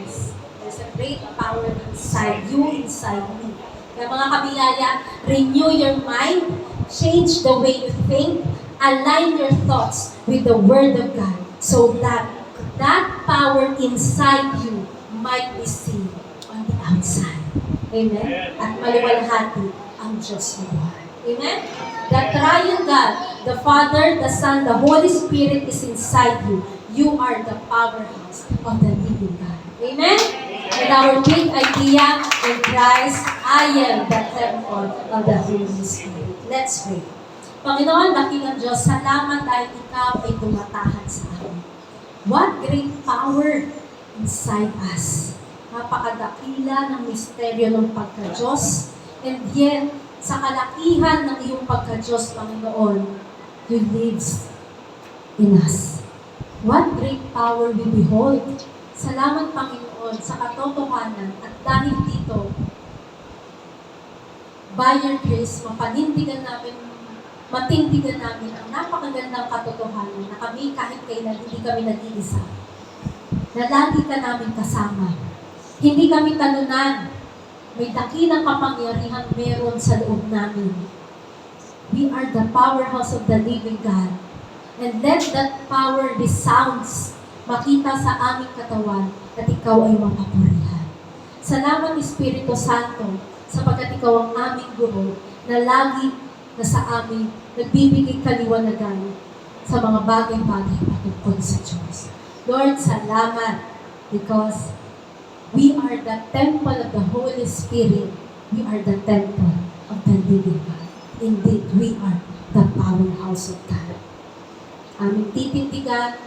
Yes. There's a great power inside you, inside me. Kaya mga kabilaya, renew your mind, change the way you think, align your thoughts with the Word of God so that that power inside you might be seen on the outside. Amen? At maliwalhati ang Diyos na buhay. Amen? The triune God, the Father, the Son, the Holy Spirit is inside you. You are the powerhouse of the living God. Amen? And our big idea in Christ, I am the temple of the Holy Spirit. Let's pray. Panginoon, dakilang Diyos, salamat dahil Ikaw ay tumatahan sa amin. What great power inside us. Napakadakila ng misteryo ng pagka-Diyos. And yet, sa kalakihan ng iyong pagka-Diyos, Panginoon, you live in us. What great power we behold. Salamat, Panginoon, sa katotohanan at dahil dito, by your grace, matindigan namin ang napakagandang katotohanan na kami kahit kailan hindi kami nag-iisa. Na lagi ka namin kasama. Hindi kami talunan. May dakilang kapangyarihan meron sa loob namin. We are the powerhouse of the living God. And let that power resounds, makita sa aming katawan at ikaw ay mapapurihan. Salamat, Espiritu Santo, sapagkat ikaw ang aming guro na lagi na sa amin nagbibigay kaliwanagan sa mga bagay-bagay patungkol sa Diyos. Lord, salamat because we are the temple of the Holy Spirit. We are the temple of the living God. Indeed, we are the powerhouse of God. Aming titindigan,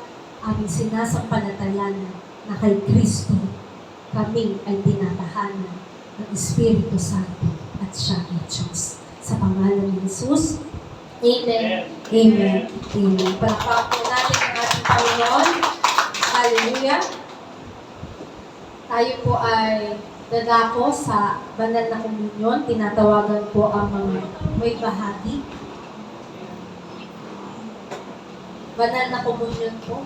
aming sinasampalatayan na kay Kristo kami ay tinatahanan ng Espiritu Santo at siya ay Diyos. Sa pangalan ni Jesus, Amen. Amen. Amen. Palakpakan po natin ang ating Panginoon. Hallelujah. Tayo po ay dadako sa banal na komunyon. Tinatawagan po ang mga may bahagi. Banal na komunyon po.